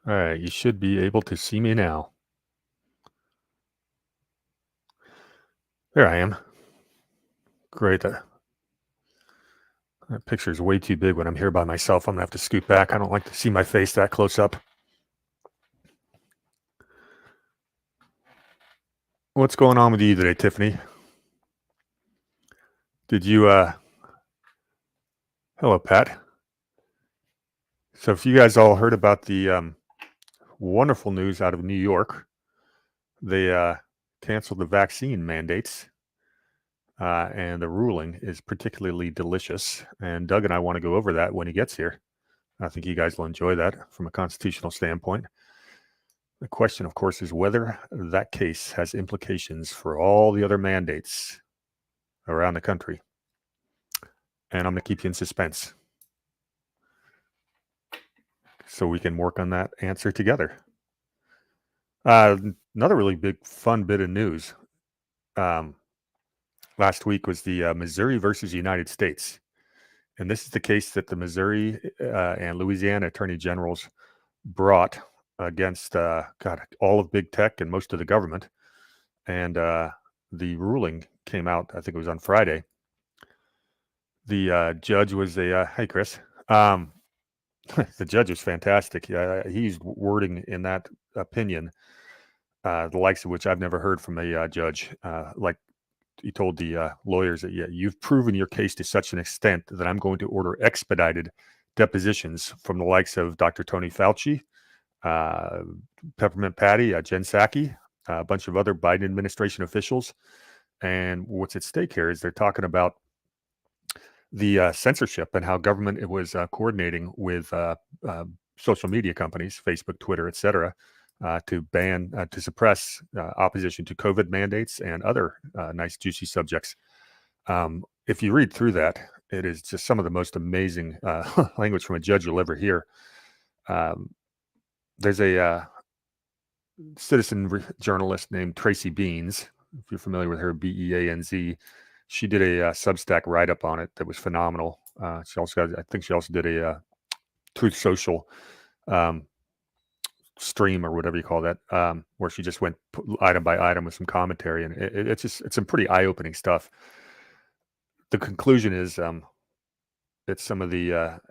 All right, you should be able to see me now. There I am. Great. That picture is way too big when I'm here by myself. I'm gonna have to scoot back. I don't like to see my face that close up. What's going on with you today, Tiffany? Did you hello, Pat. So if you guys all heard about the wonderful news out of New York, they canceled the vaccine mandates. And the ruling is particularly delicious. And Doug and I want to go over that when he gets here. I think you guys will enjoy that from a constitutional standpoint. The question, of course, is whether that case has implications for all the other mandates around the country. And I'm going to keep you in suspense so we can work on that answer together. Another really big, fun bit of news. Last week was the Missouri versus United States. And this is the case that the Missouri and Louisiana attorney generals brought against all of big tech and most of the government. And the ruling came out, I think it was on Friday. The judge was hey, Chris. The judge was fantastic. He's wording in that opinion, the likes of which I've never heard from a judge. Like he told the lawyers that, you've proven your case to such an extent that I'm going to order expedited depositions from the likes of Dr. Tony Fauci, Peppermint Patty, Jen Psaki, a bunch of other Biden administration officials. And what's at stake here is they're talking about the censorship and how government was coordinating with social media companies, Facebook, Twitter, etc., to ban, to suppress opposition to COVID mandates and other nice, juicy subjects. If you read through that, it is just some of the most amazing language from a judge you'll ever hear. There's a citizen journalist named Tracy Beans. If you're familiar with her, Beanz, she did a Substack write-up on it that was phenomenal. She also I think she also did a Truth Social stream or whatever you call that, where she just went item by item with some commentary, and it's some pretty eye-opening stuff. The conclusion is it's some of the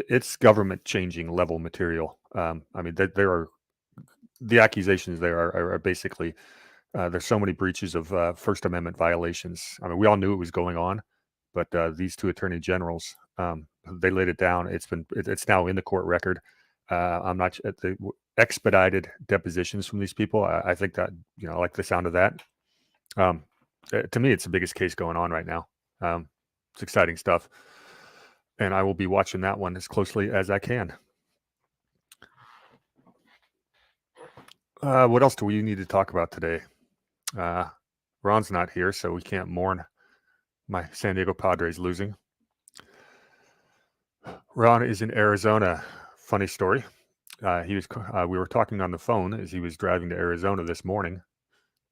it's government changing level material. I mean, there are the accusations there are basically there's so many breaches of First Amendment violations. I mean, we all knew it was going on, but these two attorney generals, they laid it down. It's now in the court record. I'm not at the expedited depositions from these people. I think that, I like the sound of that. To me, it's the biggest case going on right now. It's exciting stuff, and I will be watching that one as closely as I can. What else do we need to talk about today? Ron's not here, so we can't mourn my San Diego Padres losing. Ron is in Arizona. Funny story. We were talking on the phone as he was driving to Arizona this morning,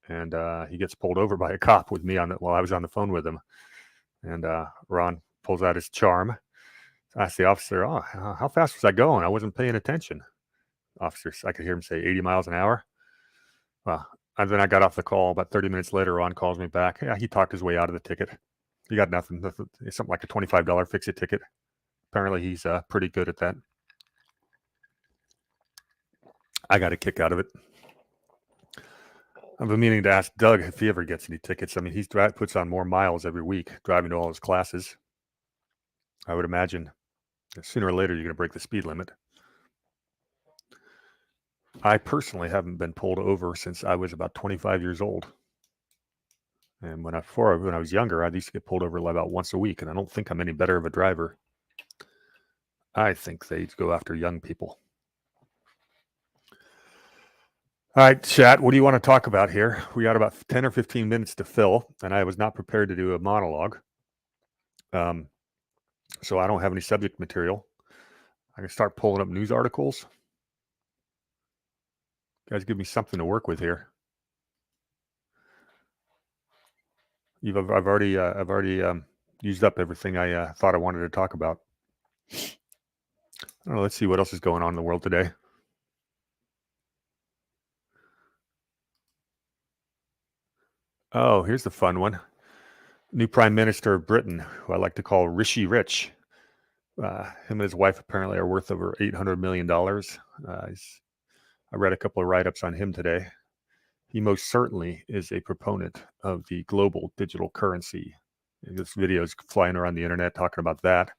and he gets pulled over by a cop with me while I was on the phone with him. And Ron pulls out his charm. I asked the officer, "Oh, how fast was I going? I wasn't paying attention." Officer, I could hear him say 80 miles an hour. Well, and then I got off the call. About 30 minutes later, Ron calls me back. Yeah, he talked his way out of the ticket. He got nothing. It's something like a $25 fix-it ticket. Apparently, he's pretty good at that. I got a kick out of it. I've been meaning to ask Doug if he ever gets any tickets. I mean, he puts on more miles every week driving to all his classes. I would imagine sooner or later you're going to break the speed limit. I personally haven't been pulled over since I was about 25 years old. And when I was younger, I used to get pulled over about once a week, and I don't think I'm any better of a driver. I think they go after young people. All right, chat, what do you want to talk about here? We got about 10 or 15 minutes to fill, and I was not prepared to do a monologue. So I don't have any subject material. I can start pulling up news articles. You guys give me something to work with here. I've already used up everything I thought I wanted to talk about. I don't know, let's see what else is going on in the world today. Oh, here's the fun one. New Prime Minister of Britain, who I like to call Rishi Rich. Him and his wife apparently are worth over $800 million. I read a couple of write-ups on him today. He most certainly is a proponent of the global digital currency. This video is flying around the internet talking about that.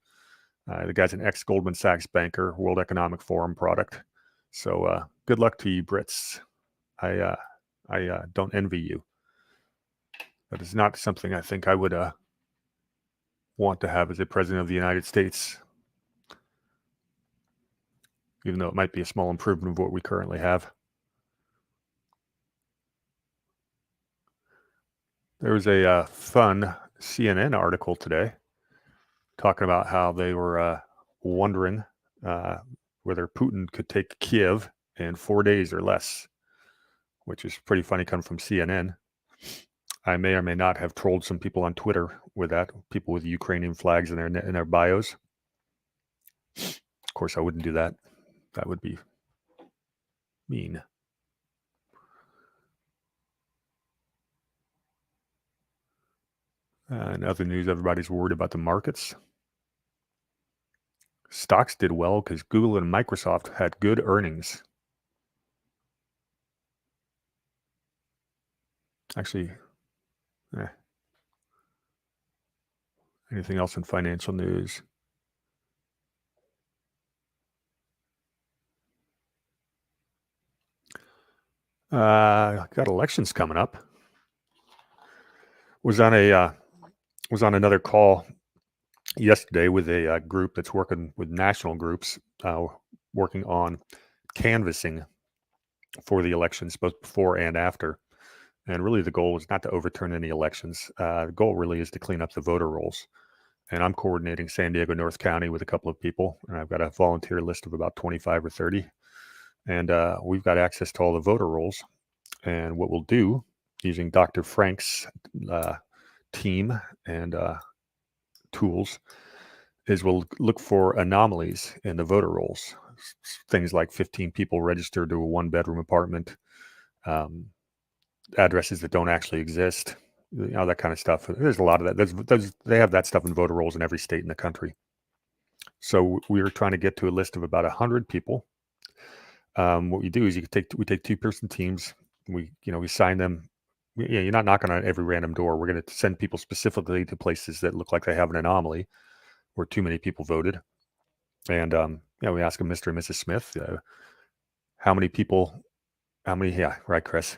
The guy's an ex-Goldman Sachs banker, World Economic Forum product. So good luck to you, Brits. I don't envy you. That is not something I think I would want to have as a president of the United States, even though it might be a small improvement of what we currently have. There was a fun CNN article today talking about how they were wondering whether Putin could take Kiev in 4 days or less, which is pretty funny coming from CNN. I may or may not have trolled some people on Twitter with that, people with Ukrainian flags in their bios. Of course, I wouldn't do that. That would be mean. In other news, everybody's worried about the markets. Stocks did well because Google and Microsoft had good earnings. Actually, anything else in financial news? Got elections coming up. Was on another call yesterday with a group that's working with national groups, working on canvassing for the elections, both before and after. And really, the goal is not to overturn any elections. The goal really is to clean up the voter rolls. And I'm coordinating San Diego, North County with a couple of people, and I've got a volunteer list of about 25 or 30. And we've got access to all the voter rolls. And what we'll do, using Dr. Frank's team and tools, is we'll look for anomalies in the voter rolls. Things like 15 people registered to a one-bedroom apartment, addresses that don't actually exist, that kind of stuff. There's a lot of that. They have that stuff in voter rolls in every state in the country. So we are trying to get to a list of about 100 people. What we do is we take two-person teams. We sign them. You're not knocking on every random door. We're going to send people specifically to places that look like they have an anomaly where too many people voted. And we ask them, Mr. and Mrs. Smith, how many people? Yeah, right, Chris.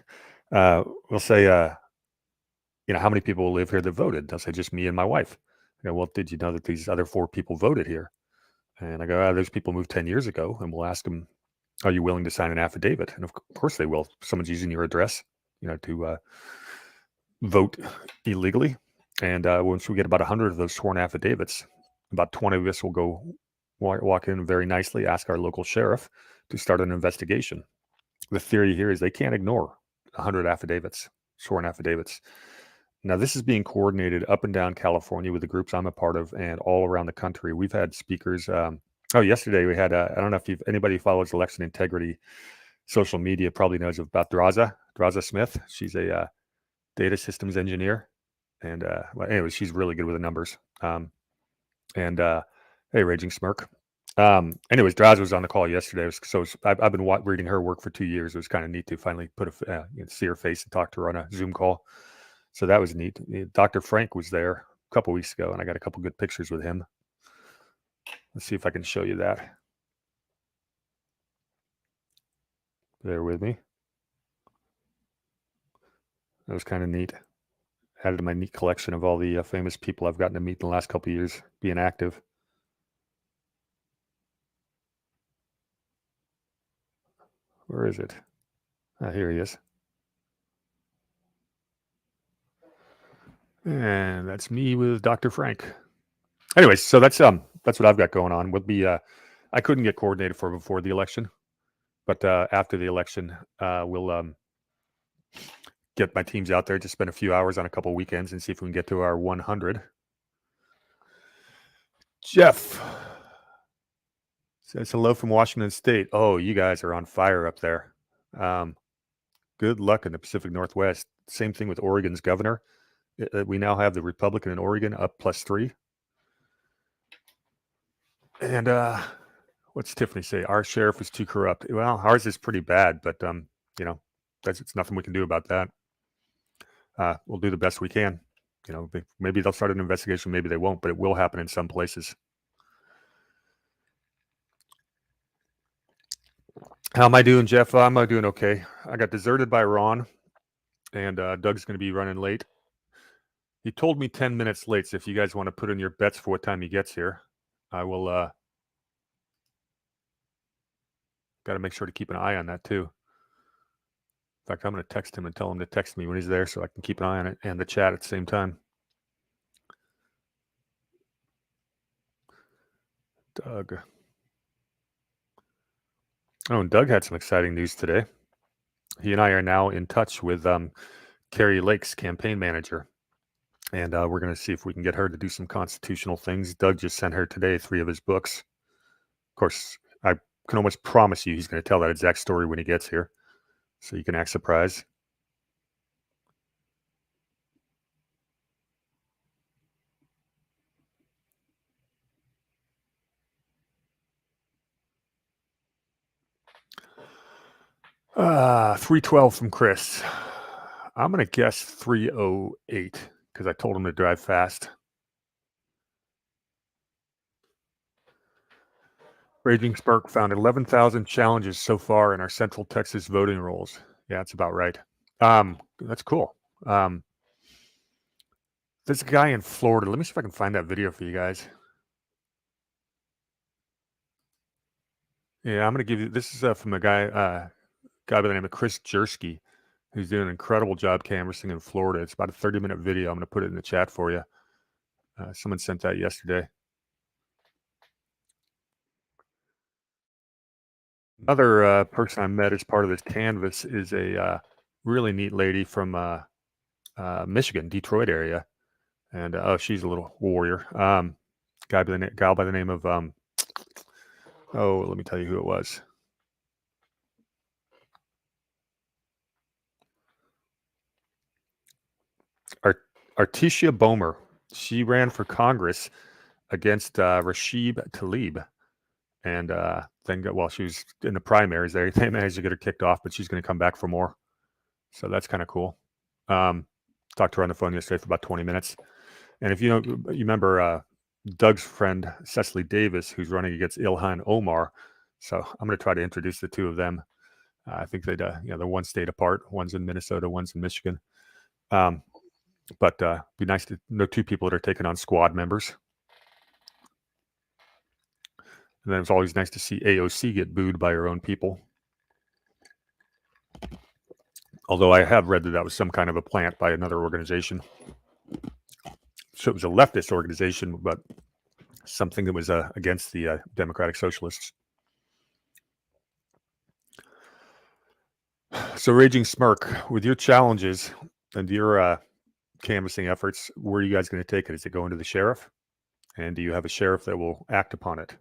We'll say, how many people live here that voted? They'll say, just me and my wife. I go, well, did you know that these other 4 people voted here? And I go, those people moved 10 years ago. And we'll ask them, are you willing to sign an affidavit? And of course they will. Someone's using your address, to vote illegally. And once we get about 100 of those sworn affidavits, about 20 of us will go walk in very nicely, ask our local sheriff to start an investigation. The theory here is they can't ignore 100 affidavits, sworn affidavits. Now, this is being coordinated up and down California with the groups I'm a part of and all around the country. We've had speakers. Yesterday we had, I don't know if anybody follows election integrity social media probably knows about Draza Smith. She's a data systems engineer. And anyway, she's really good with the numbers. Hey, Raging Smirk. Anyways, Draza was on the call yesterday. I've been reading her work for 2 years. It was kind of neat to finally see her face and talk to her on a Zoom call. So that was neat. Dr. Frank was there a couple weeks ago, and I got a couple good pictures with him. Let's see if I can show you that. Bear with me. That was kind of neat. Added to my neat collection of all the famous people I've gotten to meet in the last couple of years being active. Where is it? Here he is. And that's me with Dr. Frank. Anyways, so that's what I've got going on. I couldn't get coordinated for before the election, but after the election, we'll get my teams out there to spend a few hours on a couple weekends and see if we can get to our 100. Jeff says hello from Washington State. Oh, you guys are on fire up there. Good luck in the Pacific Northwest. Same thing with Oregon's governor. We now have the Republican in Oregon up +3. And what's Tiffany say? Our sheriff is too corrupt. Well, ours is pretty bad, but it's nothing we can do about that. We'll do the best we can. Maybe they'll start an investigation, maybe they won't, but it will happen in some places. How am I doing, Jeff? I'm doing okay. I got deserted by Ron, and Doug's going to be running late. He told me 10 minutes late, so if you guys want to put in your bets for what time he gets here, I will. Got to make sure to keep an eye on that too. In fact, I'm going to text him and tell him to text me when he's there so I can keep an eye on it and the chat at the same time. Doug. Oh, and Doug had some exciting news today. He and I are now in touch with Kari Lake's campaign manager. And we're going to see if we can get her to do some constitutional things. Doug just sent her today 3 of his books. Of course, I can almost promise you he's going to tell that exact story when he gets here. So you can act surprised. $3.12 from Chris. I'm going to guess $3.08 because I told him to drive fast. Raging Spark found 11,000 challenges so far in our Central Texas voting rolls. Yeah, that's about right. That's cool. There's a guy in Florida. Let me see if I can find that video for you guys. Yeah, I'm going to give you, this is from a guy by the name of Chris Jersky, who's doing an incredible job canvassing in Florida. It's about a 30-minute video. I'm going to put it in the chat for you. Someone sent that yesterday. Another person I met as part of this canvas is a really neat lady from Michigan, Detroit area. And she's a little warrior. Gal by the name of, let me tell you who it was. Artesia Bomer. She ran for Congress against Rashid Tlaib. And she was in the primaries there. They managed to get her kicked off, but she's going to come back for more. So that's kind of cool. Talked to her on the phone yesterday for about 20 minutes. And if you remember Doug's friend, Cecily Davis, who's running against Ilhan Omar. So I'm going to try to introduce the two of them. I think they're one state apart. One's in Minnesota, one's in Michigan. But be nice to know 2 people that are taking on squad members. And then it's always nice to see AOC get booed by her own people. Although I have read that was some kind of a plant by another organization. So it was a leftist organization, but something that was against the Democratic Socialists. So Raging Smirk, with your challenges and your canvassing efforts, where are you guys going to take it? Is it going to the sheriff? And do you have a sheriff that will act upon it?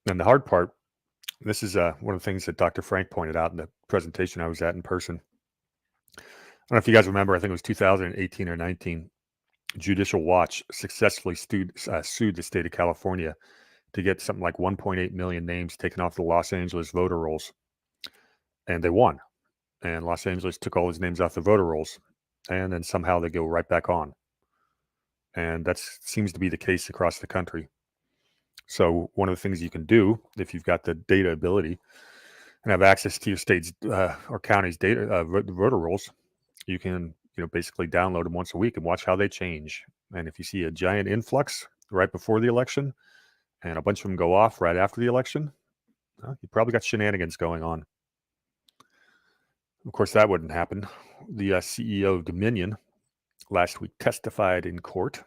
And the hard part, this is one of the things that Dr. Frank pointed out in the presentation I was at in person. I don't know if you guys remember, I think it was 2018 or 19, Judicial Watch successfully sued the state of California to get something like 1.8 million names taken off the Los Angeles voter rolls. And they won. And Los Angeles took all these names off the voter rolls. And then somehow they go right back on. And that seems to be the case across the country. So one of the things you can do, if you've got the data ability and have access to your state's or county's data voter rolls, you can basically download them once a week and watch how they change. And if you see a giant influx right before the election and a bunch of them go off right after the election, you probably got shenanigans going on. Of course, that wouldn't happen. The CEO of Dominion last week testified in court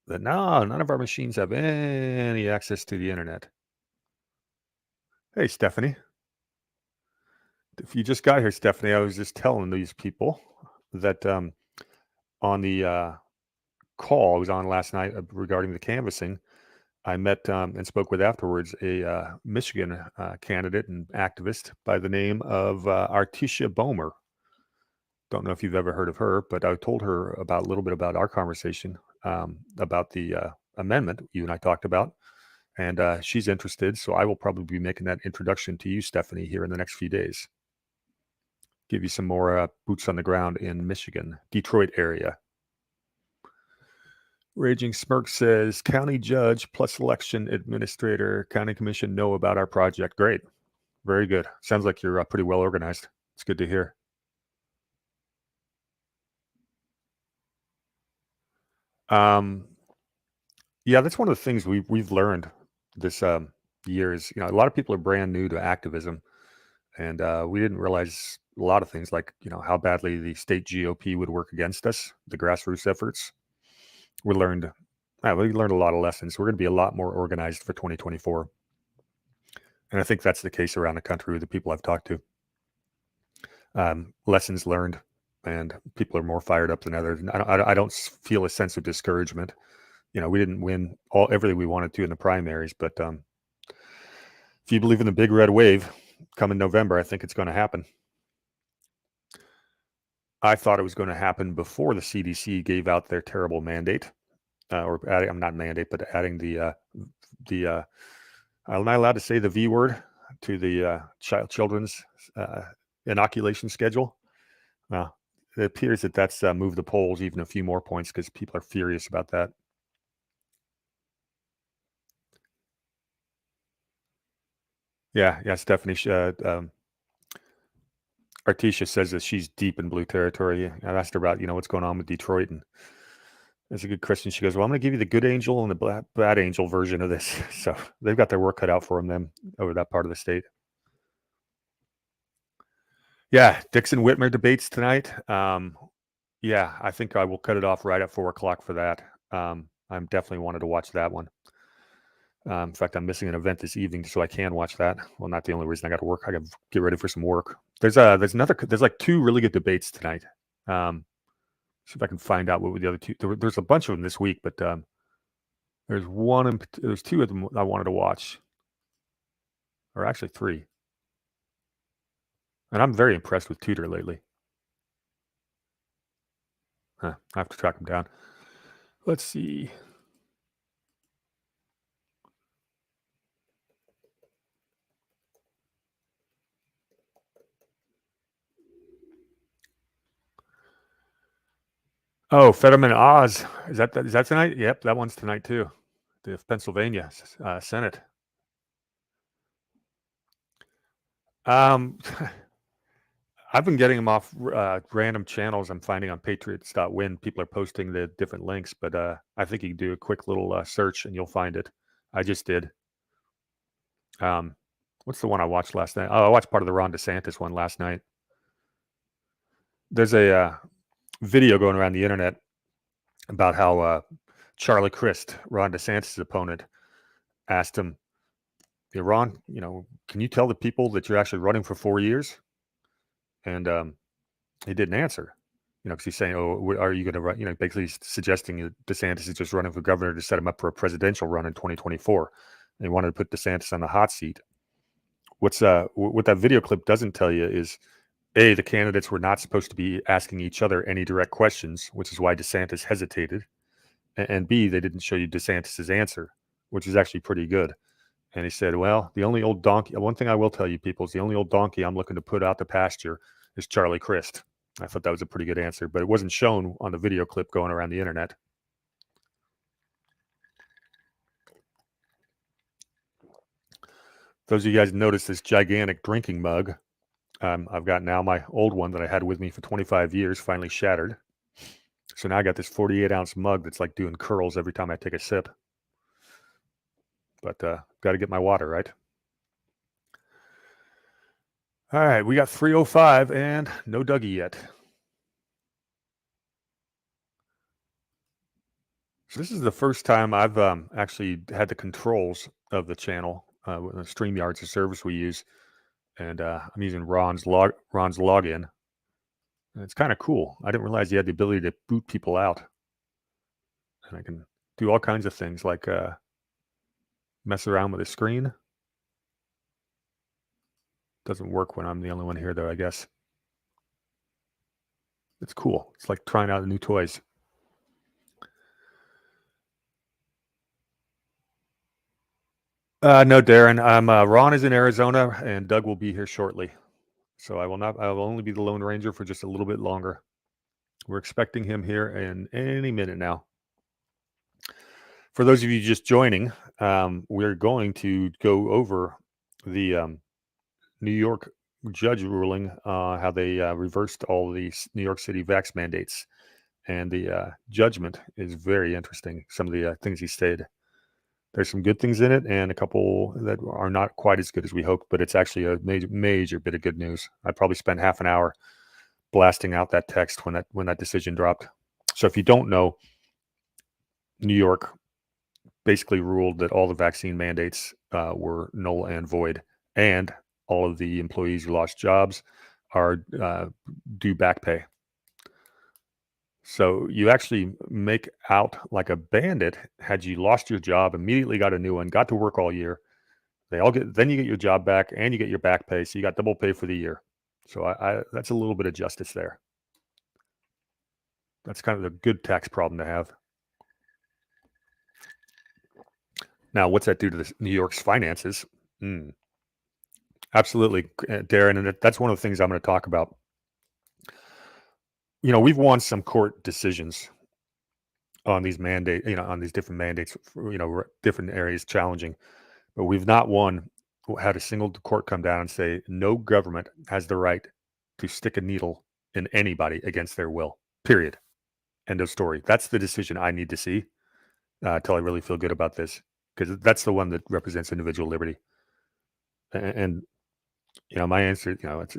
that none of our machines have any access to the internet. Hey, Stephanie. If you just got here, Stephanie, I was just telling these people that on the call I was on last night regarding the canvassing, I met and spoke with afterwards a Michigan candidate and activist by the name of Artesia Bomer. Don't know if you've ever heard of her, but I told her about a little bit about our conversation about the amendment you and I talked about, and she's interested. So I will probably be making that introduction to you, Stephanie, here in the next few days. Give you some more boots on the ground in Michigan, Detroit area. Raging Smirk says, county judge plus election administrator, county commission know about our project. Great. Very good. Sounds like you're pretty well organized. It's good to hear. Yeah, that's one of the things we've learned this year is, a lot of people are brand new to activism, and we didn't realize a lot of things like, how badly the state GOP would work against us, the grassroots efforts. We learned, we learned a lot of lessons. We're going to be a lot more organized for 2024. And I think that's the case around the country with the people I've talked to. Lessons learned, and people are more fired up than others. And I don't feel a sense of discouragement. We didn't win everything we wanted to in the primaries, but if you believe in the big red wave coming November, I think it's going to happen. I thought it was going to happen before the CDC gave out their terrible mandate, or adding, I'm not mandate, but adding the I'm not allowed to say the V word to the children's inoculation schedule. It appears that that's moved the polls even a few more points because people are furious about that. Yeah, Stephanie. Artesia says that she's deep in blue territory. I asked her about, what's going on with Detroit, and that's a good question. She goes, well, I'm going to give you the good angel and the bad angel version of this. So they've got their work cut out for them over that part of the state. Yeah, Dixon Whitmer debates tonight. Yeah, I think I will cut it off right at 4:00 for that. I'm definitely wanted to watch that one. In fact, I'm missing an event this evening, so I can watch that. Well, not the only reason. I got to work. I got to get ready for some work. There's like two really good debates tonight. See if I can find out what were the other two. There's a bunch of them this week, but there's two of them I wanted to watch, or actually three. And I'm very impressed with Tudor lately. I have to track him down. Let's see. Oh, Fetterman Oz. Is that tonight? Yep, that one's tonight too. The Pennsylvania Senate. I've been getting them off random channels I'm finding on patriots.win. People are posting the different links, but I think you can do a quick little search and you'll find it. I just did. What's the one I watched last night? Oh, I watched part of the Ron DeSantis one last night. There's a video going around the internet about how Charlie Crist, Ron DeSantis' opponent, asked him, hey, Ron, can you tell the people that you're actually running for 4 years? And he didn't answer, because he's saying, oh, are you going to run? Basically suggesting that DeSantis is just running for governor to set him up for a presidential run in 2024. And he wanted to put DeSantis on the hot seat. What that video clip doesn't tell you is, A, the candidates were not supposed to be asking each other any direct questions, which is why DeSantis hesitated. And B, they didn't show you DeSantis's answer, which is actually pretty good. And he said, well, the only old donkey, one thing I will tell you people is the only old donkey I'm looking to put out the pasture is Charlie Crist. I thought that was a pretty good answer, but it wasn't shown on the video clip going around the internet. Those of you guys notice this gigantic drinking mug. I've got now my old one that I had with me for 25 years finally shattered. So now I got this 48-ounce mug that's like doing curls every time I take a sip. But got to get my water, right? All right, we got 3:05 and no Dougie yet. So this is the first time I've actually had the controls of the channel with the StreamYard's a service we use, and I'm using Ron's login. And it's kind of cool. I didn't realize you had the ability to boot people out, and I can do all kinds of things like mess around with the screen. Doesn't work when I'm the only one here, though, I guess. It's cool. It's like trying out new toys. No, Darren. Ron is in Arizona, and Doug will be here shortly. So I will not. I will only be the Lone Ranger for just a little bit longer. We're expecting him here in any minute now. For those of you just joining, we're going to go over the New York judge ruling, how they reversed all the New York City vax mandates. And the judgment is very interesting. Some of the things he stated. There's some good things in it, and a couple that are not quite as good as we hoped. But it's actually a major bit of good news. I probably spent half an hour blasting out that text when that decision dropped. So if you don't know, New York basically ruled that all the vaccine mandates were null and void, and all of the employees who lost jobs are due back pay. So you actually make out like a bandit had you lost your job, immediately got a new one, got to work all year. Then you get your job back and you get your back pay. So you got double pay for the year. So that's a little bit of justice there. That's kind of a good tax problem to have. Now, what's that do to New York's finances? Absolutely, Darren. And that's one of the things I'm going to talk about. We've won some court decisions on these on these different mandates, different areas challenging, but we've not had a single court come down and say no government has the right to stick a needle in anybody against their will. Period. End of story. That's the decision I need to see till I really feel good about this, because that's the one that represents individual liberty. And my answer, it's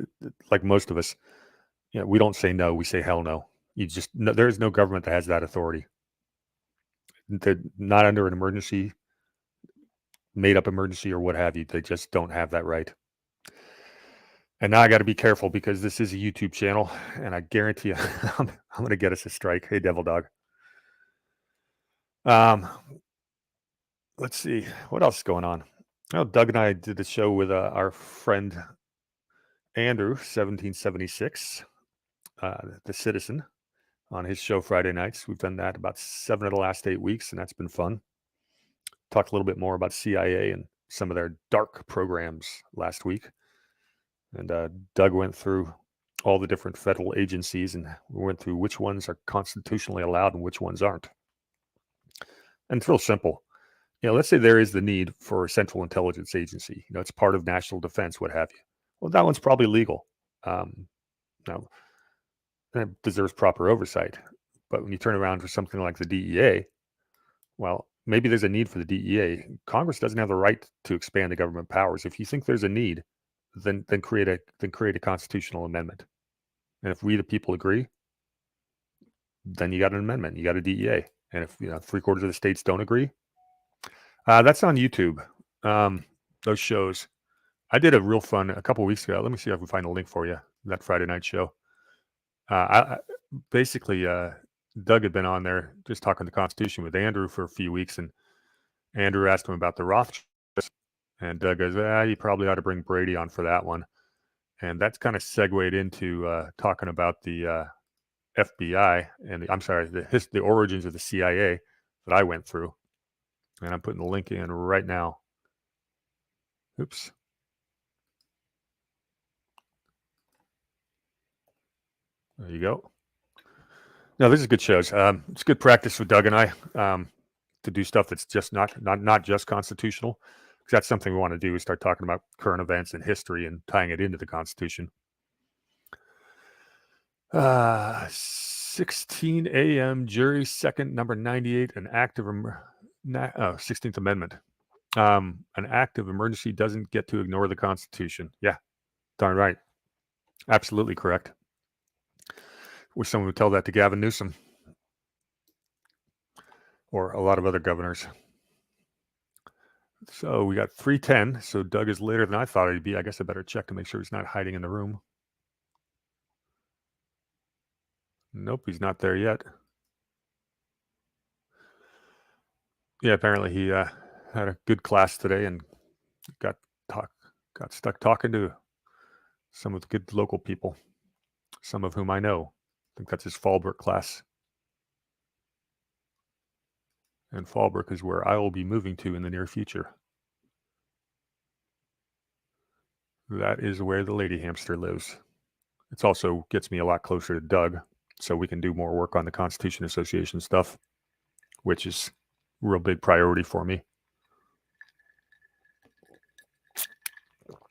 like most of us, we don't say no, we say hell no. There is no government that has that authority. They're not under an emergency, made up emergency or what have you. They just don't have that right. And now I got to be careful because this is a YouTube channel, and I guarantee you, I'm going to get us a strike. Hey, Devil Dog. Let's see what else is going on. Oh, Doug and I did the show with our friend Andrew, 1776, the Citizen, on his show Friday nights. We've done that about 7 of the last 8 weeks, and that's been fun. Talked a little bit more about CIA and some of their dark programs last week. And Doug went through all the different federal agencies, and we went through which ones are constitutionally allowed and which ones aren't. And it's real simple. Let's say there is the need for a central intelligence agency. It's part of national defense, what have you. Well, that one's probably legal. Now, it deserves proper oversight. But when you turn around for something like the DEA, well, maybe there's a need for the DEA. Congress doesn't have the right to expand the government powers. If you think there's a need, then create a constitutional amendment. And if we the people agree, then you got an amendment. You got a DEA. And if 3/4 of the states don't agree, that's on YouTube. Those shows. I did a real fun a couple of weeks ago. Let me see if I can find a link for you. That Friday night show. I basically Doug had been on there just talking the Constitution with Andrew for a few weeks, and Andrew asked him about the Rothschilds, and Doug goes, "You probably ought to bring Brady on for that one." And that's kind of segued into talking about the FBI and the origins of the CIA that I went through. And I'm putting the link in right now. Oops. There you go. No, this is good shows. It's good practice for Doug and I to do stuff that's just not just constitutional. Because that's something we want to do is start talking about current events and history and tying it into the Constitution. 16 a.m. jury second number 98, an act of 16th Amendment. An act of emergency doesn't get to ignore the Constitution. Yeah, darn right. Absolutely correct. Wish someone would tell that to Gavin Newsom or a lot of other governors. So we got 3:10. So Doug is later than I thought he'd be. I guess I better check to make sure he's not hiding in the room. Nope, he's not there yet. Yeah, apparently he had a good class today and got stuck talking to some of the good local people, some of whom I know, think that's his Fallbrook class. And Fallbrook is where I will be moving to in the near future. That is where the lady hamster lives. It also gets me a lot closer to Doug, so we can do more work on the Constitution Association stuff, which is a real big priority for me.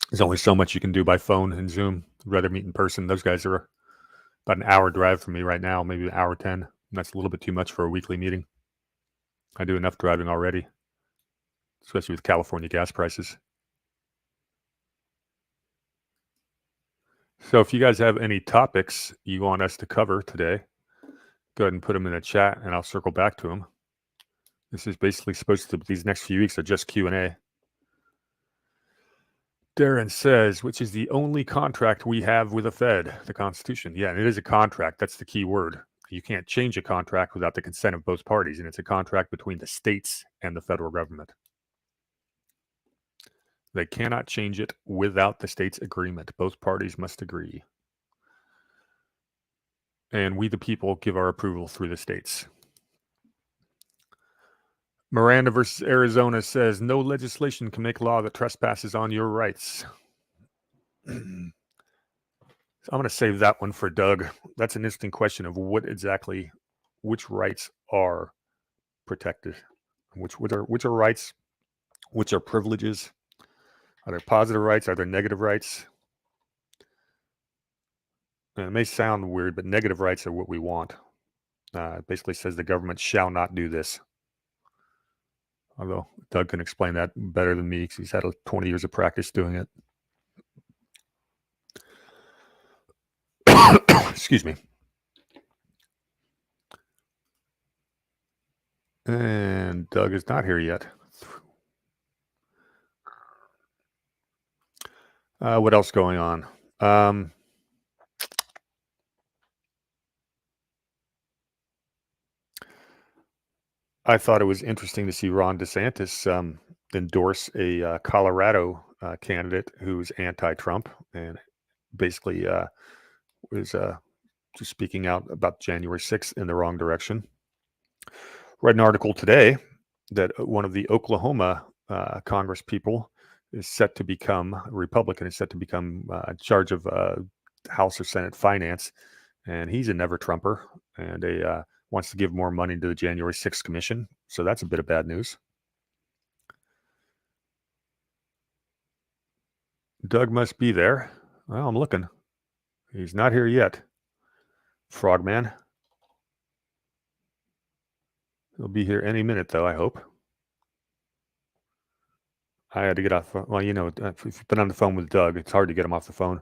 There's only so much you can do by phone and Zoom. I'd rather meet in person. Those guys are about an hour drive from me right now, maybe an hour 10. And that's a little bit too much for a weekly meeting. I do enough driving already, especially with California gas prices. So if you guys have any topics you want us to cover today, go ahead and put them in the chat and I'll circle back to them. This is basically supposed to, these next few weeks are just Q&A. Darren says, which is the only contract we have with the Fed, the Constitution. Yeah, and it is a contract. That's the key word. You can't change a contract without the consent of both parties, and it's a contract between the states and the federal government. They cannot change it without the state's agreement. Both parties must agree. And we, the people, give our approval through the states. Miranda versus Arizona says, no legislation can make law that trespasses on your rights. I'm going to save that one for Doug. That's an interesting question of which rights are protected, which are rights, which are privileges. Are there positive rights? Are there negative rights? And it may sound weird, but negative rights are what we want. It basically says the government shall not do this. Although Doug can explain that better than me because he's had 20 years of practice doing it. Excuse me. And Doug is not here yet. What else going on? I thought it was interesting to see Ron DeSantis endorse a Colorado candidate who's anti-Trump and basically was just speaking out about January 6th in the wrong direction. Read an article today that one of the Oklahoma Congress people is set to become a Republican, is set to become in charge of House or Senate finance, and he's a never-Trumper and wants to give more money to the January 6th Commission. So that's a bit of bad news. Doug must be there. Well, I'm looking. He's not here yet. Frogman. He'll be here any minute, though, I hope. I had to get off. Well, you know, if you've been on the phone with Doug, it's hard to get him off the phone.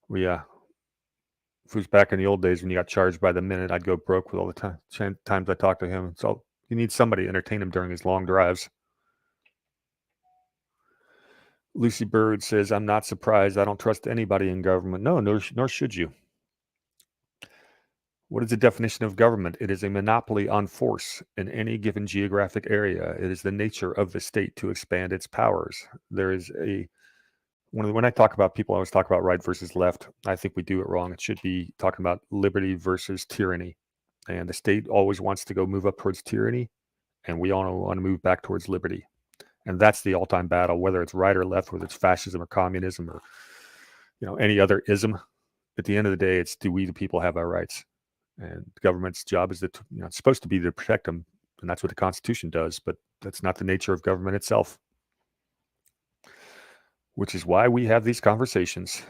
If it was back in the old days when you got charged by the minute, I'd go broke with all the times I talked to him. So you need somebody to entertain him during his long drives. Lucy Bird says, I'm not surprised. I don't trust anybody in government. No, nor should you. What is the definition of government? It is a monopoly on force in any given geographic area. It is the nature of the state to expand its powers. There is when I talk about people, I always talk about right versus left. I think we do it wrong. It should be talking about liberty versus tyranny. And the state always wants to move up towards tyranny, and we all want to move back towards liberty. And that's the all-time battle, whether it's right or left, whether it's fascism or communism or any other ism. At the end of the day, it's do we the people have our rights? And the government's job is it's supposed to be to protect them, and that's what the Constitution does. But that's not the nature of government itself, which is why we have these conversations.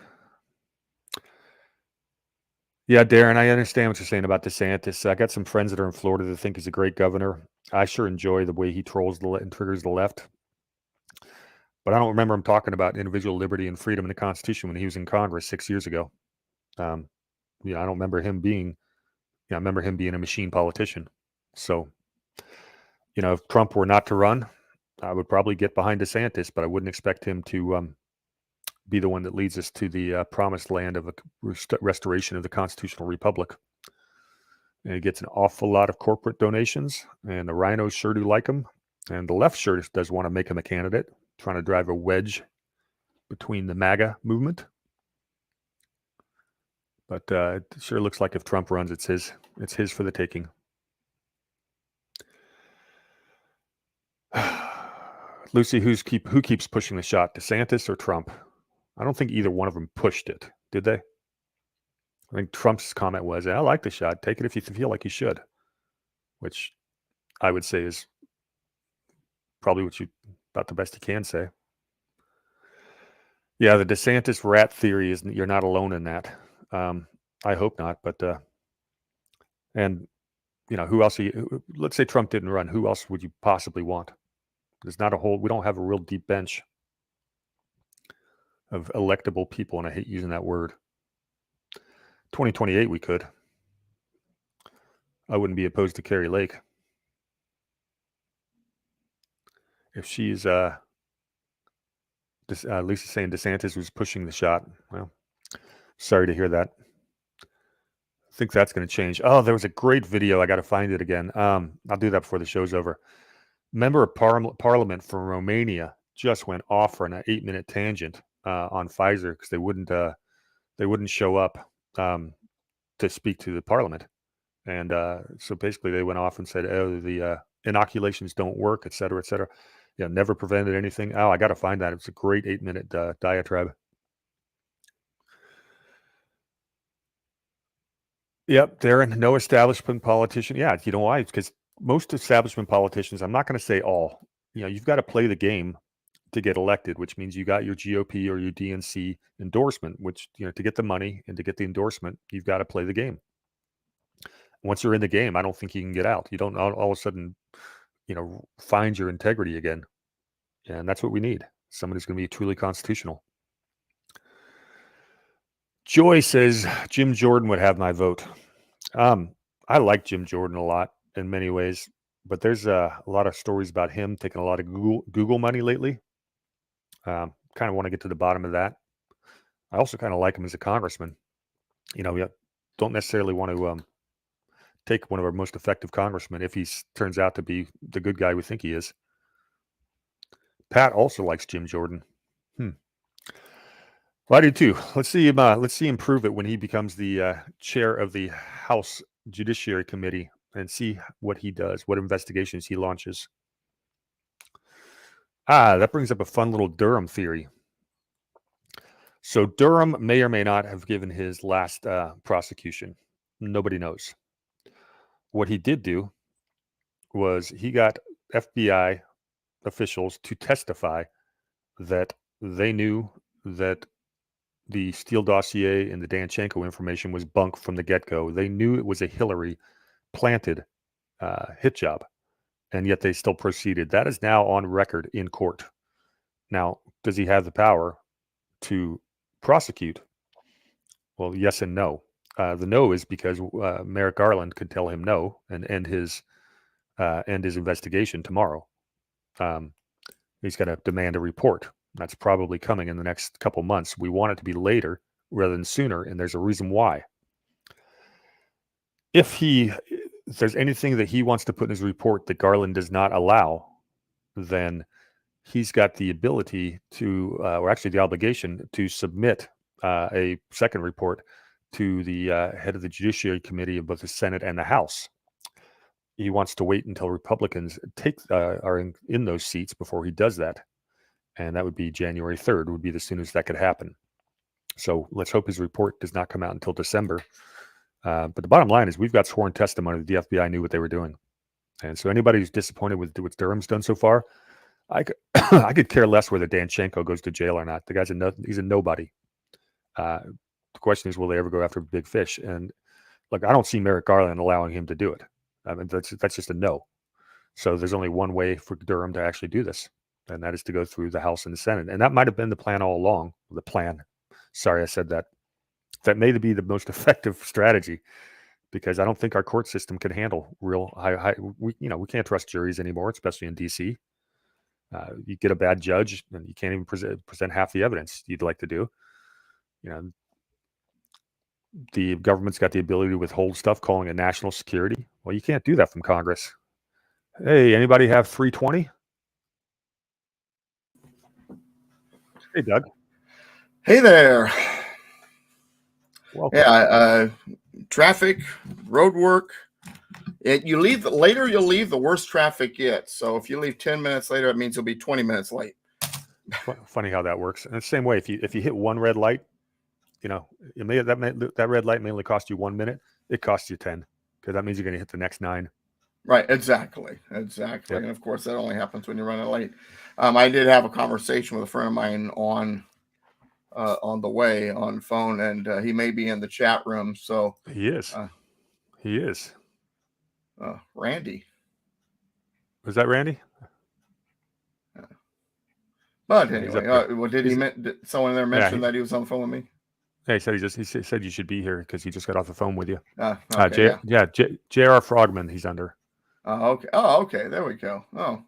Yeah, Darren, I understand what you're saying about DeSantis. I got some friends that are in Florida that think he's a great governor. I sure enjoy the way he trolls and triggers the left. But I don't remember him talking about individual liberty and freedom in the Constitution when he was in Congress 6 years ago. I don't remember him being. I remember him being a machine politician. So, if Trump were not to run, I would probably get behind DeSantis, but I wouldn't expect him to be the one that leads us to the promised land of a restoration of the constitutional republic. And he gets an awful lot of corporate donations, and the rhinos sure do like him. And the left sure does want to make him a candidate, trying to drive a wedge between the MAGA movement. But it sure looks like if Trump runs, it's his for the taking. Lucy, who keeps pushing the shot, DeSantis or Trump? I don't think either one of them pushed it, did they? I think Trump's comment was, I like the shot. Take it if you feel like you should, which I would say is probably about the best you can say. Yeah, the DeSantis rat theory is you're not alone in that. I hope not, but and who else? Let's say Trump didn't run. Who else would you possibly want? There's not we don't have a real deep bench of electable people, and I hate using that word. 2028, we could. I wouldn't be opposed to Carrie Lake if she's. Lisa's saying DeSantis was pushing the shot. Well, sorry to hear that. I think that's going to change. Oh, there was a great video. I got to find it again. I'll do that before the show's over. Member of Parliament from Romania just went off on an 8-minute tangent on Pfizer because they wouldn't show up to speak to the Parliament, and so basically they went off and said, "Oh, the inoculations don't work, et cetera, et cetera." Yeah, never prevented anything. Oh, I got to find that. It's a great 8-minute diatribe. Yep, Darren, no establishment politician. Yeah, you know why? It's because most establishment politicians, I'm not going to say all, you've got to play the game to get elected, which means you got your GOP or your DNC endorsement, which, to get the money and to get the endorsement, you've got to play the game. Once you're in the game, I don't think you can get out. You don't all of a sudden, find your integrity again. And that's what we need. Somebody's going to be truly constitutional. Joy says Jim Jordan would have my vote. I like Jim Jordan a lot in many ways, but there's a lot of stories about him taking a lot of Google money lately. Kind of want to get to the bottom of that. I also kind of like him as a congressman. We don't necessarily want to take one of our most effective congressmen if he turns out to be the good guy we think he is. Pat also likes Jim Jordan. Well, I do too. Let's see him prove it when he becomes the chair of the House Judiciary Committee and see what he does, what investigations he launches. That brings up a fun little Durham theory. So Durham may or may not have given his last prosecution. Nobody knows. What he did do was he got FBI officials to testify that they knew that the Steele dossier and the Danchenko information was bunk from the get-go. They knew it was a Hillary planted hit job, and yet they still proceeded. That is now on record in court. Now, does he have the power to prosecute? Well, yes and no. The no is because Merrick Garland could tell him no and end his investigation tomorrow. He's going to demand a report. That's probably coming in the next couple months. We want it to be later rather than sooner, and there's a reason why. If there's anything that he wants to put in his report that Garland does not allow, then he's got the ability to, or actually the obligation to submit a second report to the head of the Judiciary Committee of both the Senate and the House. He wants to wait until Republicans are in those seats before he does that. And that would be January 3rd would be the soonest that could happen. So let's hope his report does not come out until December. But the bottom line is we've got sworn testimony that the FBI knew what they were doing. And so anybody who's disappointed with what Durham's done so far, I could care less whether Danchenko goes to jail or not. The guy's he's a nobody. The question is, will they ever go after big fish? And look, I don't see Merrick Garland allowing him to do it. I mean, that's just a no. So there's only one way for Durham to actually do this, and that is to go through the House and the Senate. And that might have been the plan all along. The plan. Sorry, I said that. That may be the most effective strategy, because I don't think our court system can handle real high. We can't trust juries anymore, especially in D.C. You get a bad judge, and you can't even present half the evidence you'd like to do. The government's got the ability to withhold stuff, calling it national security. Well, you can't do that from Congress. Hey, anybody have 320? Hey, Doug. Hey there. Welcome. Yeah, traffic, road work. You leave later, you'll leave, the worse traffic gets. So if you leave 10 minutes later, it means you'll be 20 minutes late. Funny how that works. And the same way, if you hit one red light, that red light may only cost you 1 minute. It costs you 10, because that means you're going to hit the next 9. Right, exactly. Yep. And of course, that only happens when you're running late. I did have a conversation with a friend of mine on the way on phone, and he may be in the chat room. So he is. Randy. Was that Randy? But anyway, did someone there mention that he was on the phone with me? Yeah, he said you should be here because he just got off the phone with you. Okay, J.R. Frogman, he's under. Okay. Oh, okay. There we go. Oh,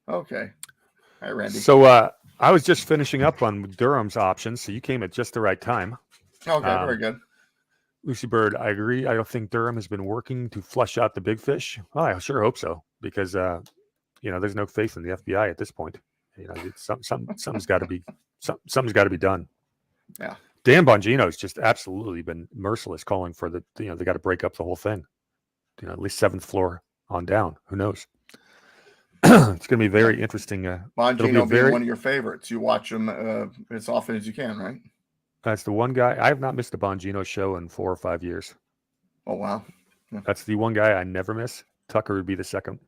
okay. Hi, Randy. So I was just finishing up on Durham's options, so you came at just the right time. Okay, very good. Lucy Bird, I agree. I don't think Durham has been working to flush out the big fish. Well, I sure hope so, because there's no faith in the FBI at this point. Something's got to be done. Yeah. Dan Bongino's just absolutely been merciless, calling for they got to break up the whole thing. At least 7th floor on down. Who knows? It's going to be very interesting. Bongino being one of your favorites. You watch him as often as you can, right? That's the one guy. I have not missed a Bongino show in 4 or 5 years. Oh, wow. Yeah. That's the one guy I never miss. Tucker would be the second.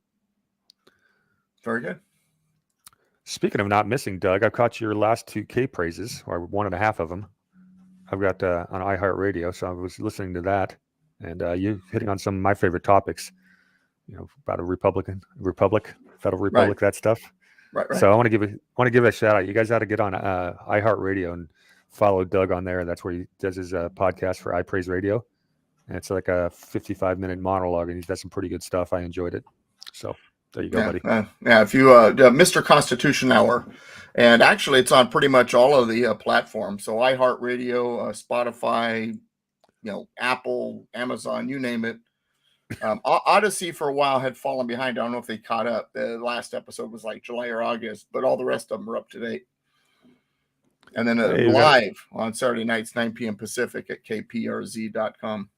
Very good. Speaking of not missing, Doug, I've caught your last 2 K praises, or 1.5 of them. I've got on iHeartRadio, so I was listening to that, and you hitting on some of my favorite topics. About a republic, federal republic, that stuff. Right. So I want to give a shout out. You guys ought to get on iHeartRadio and follow Doug on there. That's where he does his podcast for iPraise Radio. And it's like a 55-minute monologue, and he does some pretty good stuff. I enjoyed it. So there you go, buddy. If you Mr. Constitution Hour, and actually it's on pretty much all of the platforms. So iHeartRadio, Spotify, Apple, Amazon, you name it. Odyssey for a while had fallen behind. I don't know if they caught up. The last episode was like July or August, but all the rest of them are up to date. And then live on Saturday nights, 9 p.m. Pacific at kprz.com.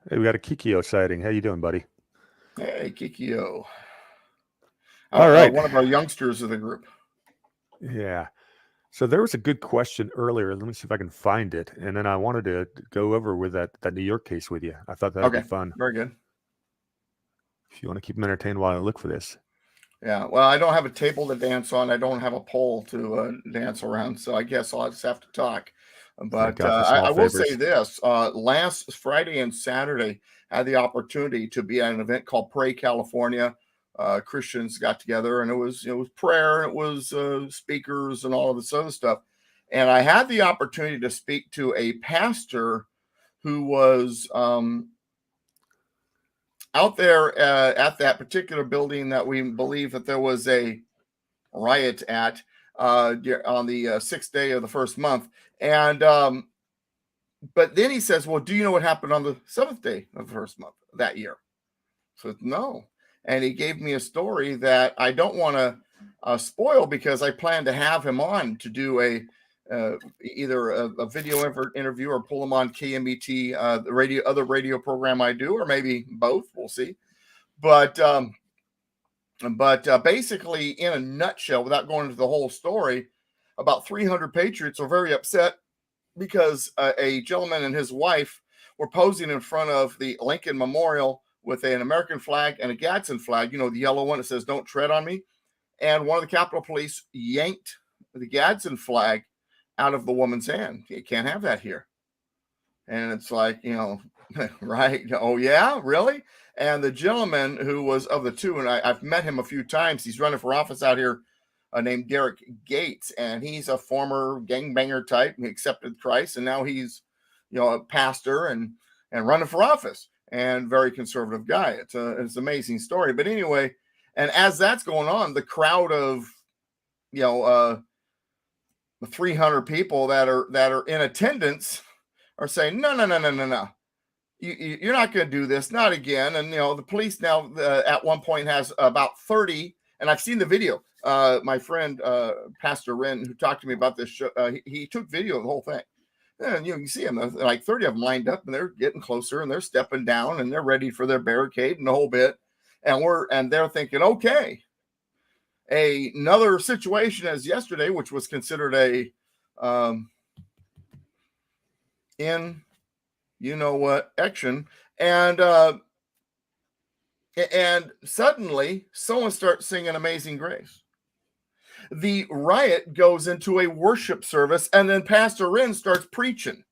Hey, we got a Kikio sighting. How you doing, buddy? Hey, Kikio. All right. One of our youngsters of the group. Yeah. So there was a good question earlier. Let me see if I can find it. And then I wanted to go over with that New York case with you. I thought that would be fun. Very good. If you want to keep them entertained while I look for this. Yeah. Well, I don't have a table to dance on. I don't have a pole to dance around. So I guess I'll just have to talk. But I will say this. Last Friday and Saturday, I had the opportunity to be at an event called Pray California. Christians got together, and it was prayer, and it was speakers and all of this other stuff. And I had the opportunity to speak to a pastor who was out there at that particular building that we believe that there was a riot at on the 6th day of the first month. And but then he says, well, do you know what happened on the 7th day of the first month that year? So no. And he gave me a story that I don't want to spoil, because I plan to have him on to do either a video interview or pull him on KMET, the other radio program I do, or maybe both. We'll see. But basically, in a nutshell, without going into the whole story, about 300 patriots are very upset because a gentleman and his wife were posing in front of the Lincoln Memorial with an American flag and a Gadsden flag, the yellow one that says "Don't tread on me." And one of the Capitol Police yanked the Gadsden flag out of the woman's hand. You can't have that here. And it's like, right? Oh, yeah, really? And the gentleman who was of the two, and I've met him a few times, he's running for office out here, named Derek Gates, and he's a former gangbanger type. He accepted Christ, and now he's, a pastor and running for office. And very conservative guy. It's an amazing story. But anyway, and as that's going on, the crowd of, 300 people that are in attendance are saying, no. You're not going to do this. Not again. And, the police now at one point has about 30. And I've seen the video. My friend, Pastor Wren, who talked to me about this show, he took video of the whole thing. And you can see them, like 30 of them lined up, and they're getting closer, and they're stepping down, and they're ready for their barricade and the whole bit. And they're thinking, okay. Another situation as yesterday, which was considered a in you know what action, and suddenly someone starts singing Amazing Grace. The riot goes into a worship service, and then Pastor Wren starts preaching.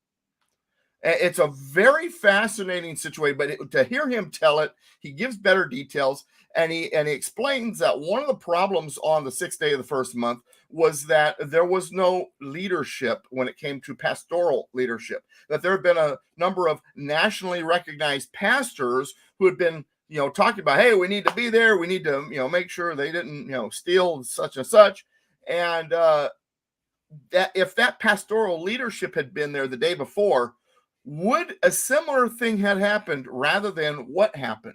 It's a very fascinating situation, but to hear him tell it, he gives better details, and he explains that one of the problems on the 6th day of the first month was that there was no leadership when it came to pastoral leadership, that there had been a number of nationally recognized pastors who had been talking about, hey, we need to be there, we need to make sure they didn't steal such and such, and that if that pastoral leadership had been there the day before, would a similar thing had happened rather than what happened?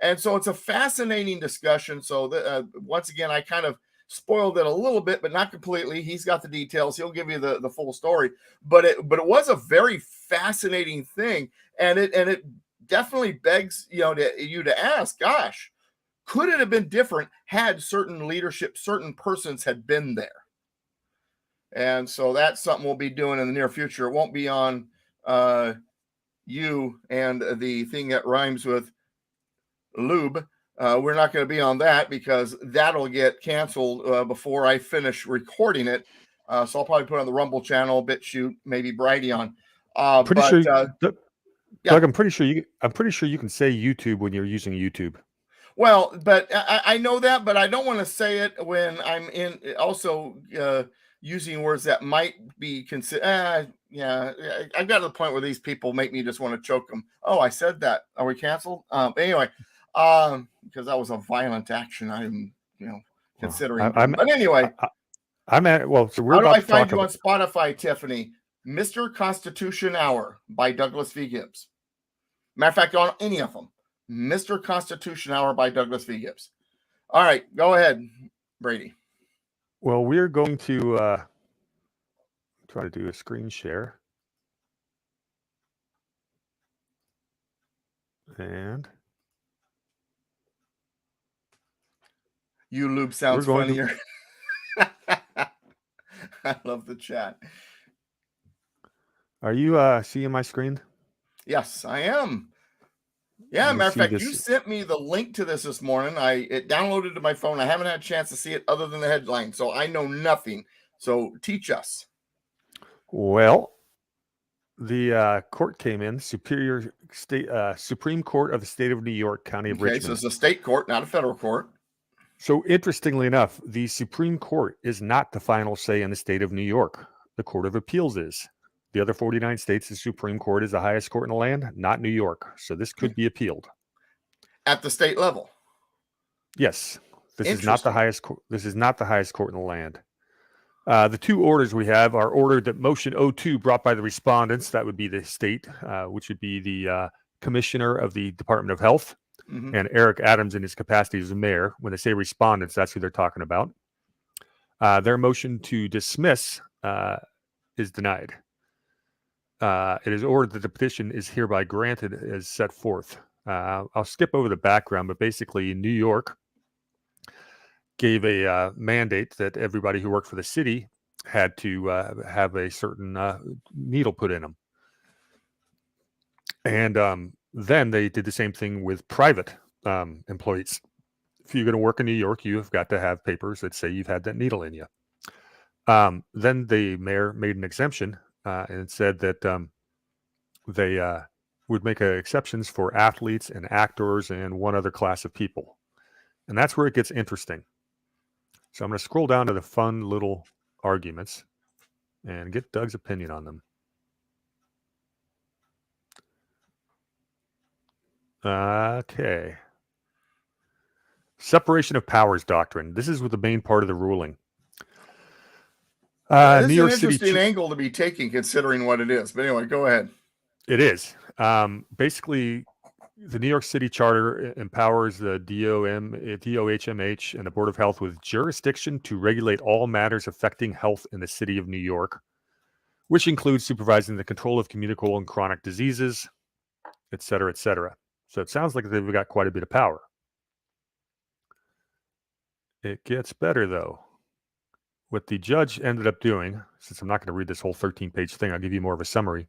And so it's a fascinating discussion. So once again, I kind of spoiled it a little bit, but not completely. He's got the details. He'll give you the full story. But it was a very fascinating thing, and it definitely begs you to ask, gosh, could it have been different had certain leadership, certain persons had been there? And so that's something we'll be doing in the near future. It won't be on you and the thing that rhymes with lube. We're not going to be on that because that'll get canceled before I finish recording it. So I'll probably put it on the Rumble channel, BitChute, maybe Brighteon. Doug, I'm pretty sure you can say YouTube when you're using YouTube. Well, but I know that, but I don't want to say it when I'm in also using words that might be considered. Yeah, I got to the point where these people make me just want to choke them. Oh, I said that. Are we canceled? Anyway, because that was a violent action. I'm, considering. But anyway, I'm at. Well, so we're how do about I to find talk you on about Spotify, Tiffany? Mr. Constitution Hour by Douglas V. Gibbs. Matter of fact, on any of them, Mr. Constitution Hour by Douglas V. Gibbs. All right, go ahead, Brady. Well, we're going to try to do a screen share. And you lube sounds funnier. I love the chat. Are you seeing my screen? Yes, I am. Yeah, matter of fact, you sent me the link to this morning. It downloaded to my phone. I haven't had a chance to see it other than the headline, so I know nothing. So teach us. Well, the court came in, Supreme Court of the State of New York, County of Richmond. So it's a state court, not a federal court. So interestingly enough, the Supreme Court is not the final say in the state of New York. The Court of Appeals is. The other 49 states, the Supreme Court is the highest court in the land, not New York. So this could be appealed at the state level. Yes, this is not the highest. This is not the highest court in the land. The two orders we have are ordered that motion 02 brought by the respondents, that would be the state, which would be the commissioner of the Department of Health, and Eric Adams in his capacity as mayor. When they say respondents, that's who they're talking about. Their motion to dismiss is denied. It is ordered that the petition is hereby granted as set forth. I'll skip over the background, but basically New York gave a mandate that everybody who worked for the city had to have a certain needle put in them. And then they did the same thing with private employees. If you're going to work in New York, you have got to have papers that say you've had that needle in you. Then the mayor made an exemption and said that they would make exceptions for athletes and actors and one other class of people. And that's where it gets interesting. So I'm going to scroll down to the fun little arguments and get Doug's opinion on them. Okay. Separation of powers doctrine. This is with the main part of the ruling. This is an interesting angle to be taking considering what it is. But anyway, go ahead. It is. Basically, the New York City Charter empowers the DOHMH and the Board of Health with jurisdiction to regulate all matters affecting health in the city of New York, which includes supervising the control of communicable and chronic diseases, et cetera, et cetera. So it sounds like they've got quite a bit of power. It gets better, though. What the judge ended up doing, since I'm not going to read this whole 13-page thing, I'll give you more of a summary,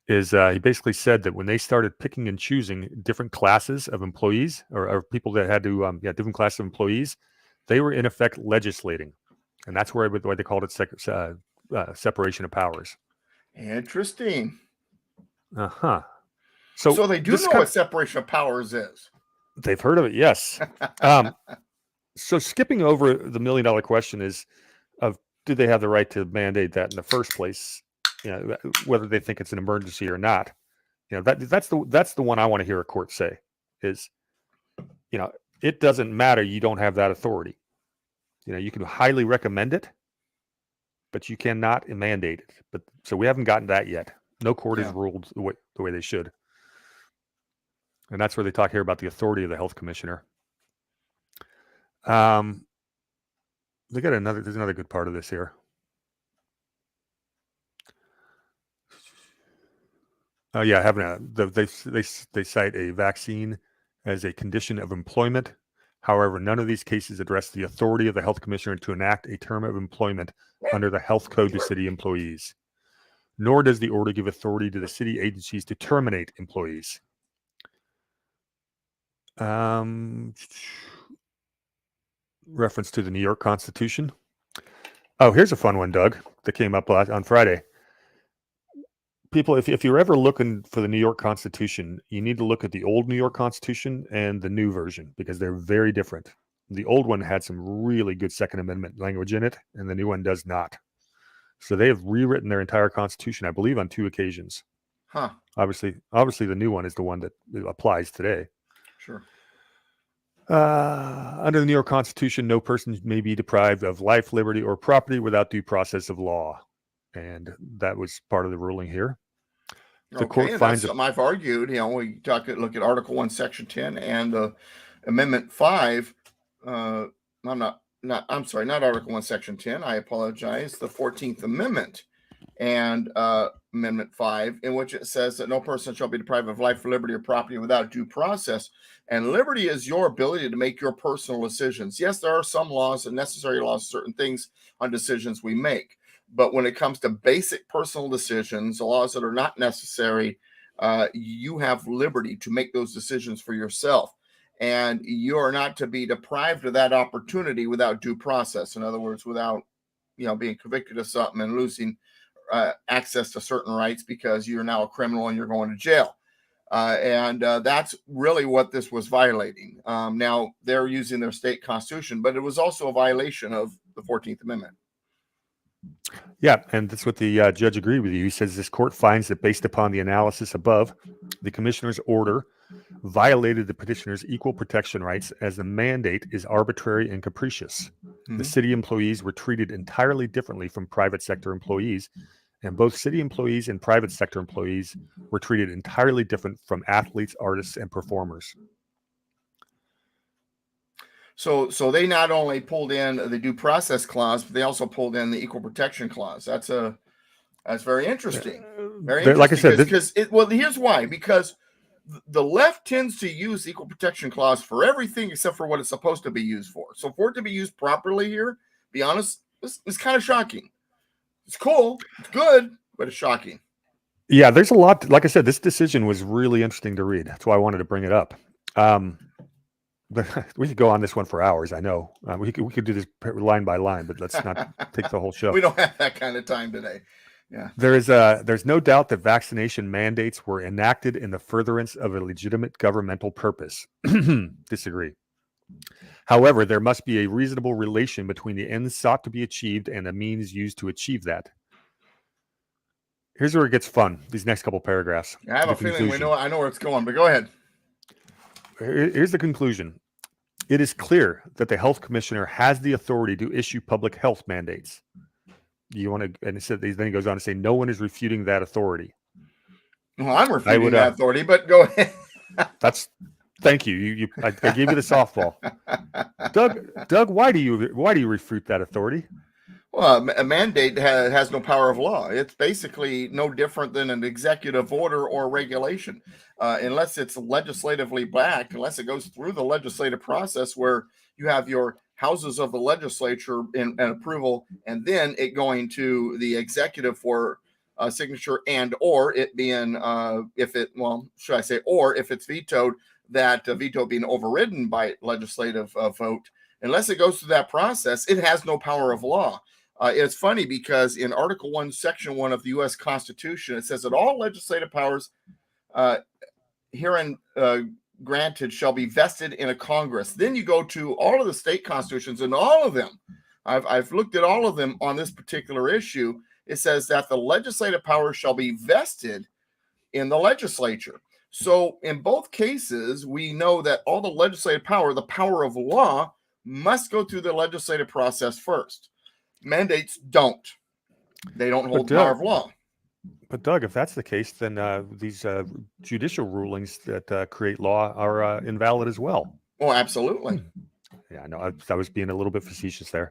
is he basically said that when they started picking and choosing different classes of employees or people that had to, different classes of employees, they were in effect legislating. And that's why they called it separation of powers. Interesting. Uh-huh. So they do know what separation of powers is. They've heard of it, yes. So skipping over the $1 million question is of do they have the right to mandate that in the first place? Whether they think it's an emergency or not. That's the one I want to hear a court say is, it doesn't matter. You don't have that authority. You can highly recommend it, but you cannot mandate it. But so we haven't gotten that yet. No court has ruled the way they should. And that's where they talk here about the authority of the health commissioner. There's another good part of this here. They cite a vaccine as a condition of employment. However, none of these cases address the authority of the health commissioner to enact a term of employment under the health code to city employees. Nor does the order give authority to the city agencies to terminate employees. Reference to the New York Constitution. Oh, here's a fun one, Doug, that came up on Friday. People, if you're ever looking for the New York Constitution, you need to look at the old New York Constitution and the new version because they're very different. The old one had some really good Second Amendment language in it, and the new one does not. So they have rewritten their entire Constitution, I believe, on 2 occasions. Huh. Obviously, the new one is the one that applies today. Sure. Under the New York Constitution, no person may be deprived of life, liberty, or property without due process of law. And that was part of the ruling here. The court finds something I've argued. We look at Article 1, Section 10 and Amendment 5. I'm sorry, not Article 1, Section 10. I apologize. The 14th Amendment and Amendment 5, in which it says that no person shall be deprived of life, liberty, or property without due process. And liberty is your ability to make your personal decisions. Yes, there are some laws and necessary laws, certain things on decisions we make. But when it comes to basic personal decisions, the laws that are not necessary, you have liberty to make those decisions for yourself. And you are not to be deprived of that opportunity without due process. In other words, without, being convicted of something and losing access to certain rights because you're now a criminal and you're going to jail. And that's really what this was violating. Now, they're using their state constitution, but it was also a violation of the 14th Amendment. Yeah, and that's what the judge agreed with you. He says this court finds that based upon the analysis above, the commissioner's order violated the petitioner's equal protection rights as the mandate is arbitrary and capricious. Mm-hmm. The city employees were treated entirely differently from private sector employees, and both city employees and private sector employees were treated entirely different from athletes, artists, and performers. So they not only pulled in the due process clause, but they also pulled in the equal protection clause. That's very interesting. Very interesting. Like I said, here's why. Because the left tends to use the equal protection clause for everything except for what it's supposed to be used for. So for it to be used properly here, be honest, it's kind of shocking. It's cool, it's good, but it's shocking. Yeah, there's a lot. Like I said, this decision was really interesting to read. That's why I wanted to bring it up. But we could go on this one for hours. I know we could do this line by line, but let's not take the whole show. We don't have that kind of time today. Yeah, there's no doubt that vaccination mandates were enacted in the furtherance of a legitimate governmental purpose. Disagree. However, there must be a reasonable relation between the ends sought to be achieved and the means used to achieve that. Here's where it gets fun. These next couple paragraphs. I have a feeling I know where it's going, but go ahead. Here's the conclusion. It is clear that the health commissioner has the authority to issue public health mandates. And then he goes on to say, no one is refuting that authority. Well, I'm refuting that authority, but go ahead. Thank you. I gave you the softball. Doug, why do you refute that authority? Well, Well, a mandate has no power of law. It's basically no different than an executive order or regulation, unless it's legislatively backed, unless it goes through the legislative process where you have your houses of the legislature in approval, and then it going to the executive for signature, and or it being if it's vetoed, that veto being overridden by legislative vote. Unless it goes through that process, it has no power of law. It's funny because in Article 1, Section 1 of the U.S. Constitution, it says that all legislative powers herein granted shall be vested in a Congress. Then you go to all of the state constitutions, and all of them, I've looked at all of them on this particular issue. It says that the legislative power shall be vested in the legislature. So in both cases, we know that all the legislative power, the power of law, must go through the legislative process first. Mandates don't. They don't hold the power of law. But Doug, if that's the case, then these judicial rulings that create law are invalid as well. Oh, absolutely. Yeah, no, I was being a little bit facetious there.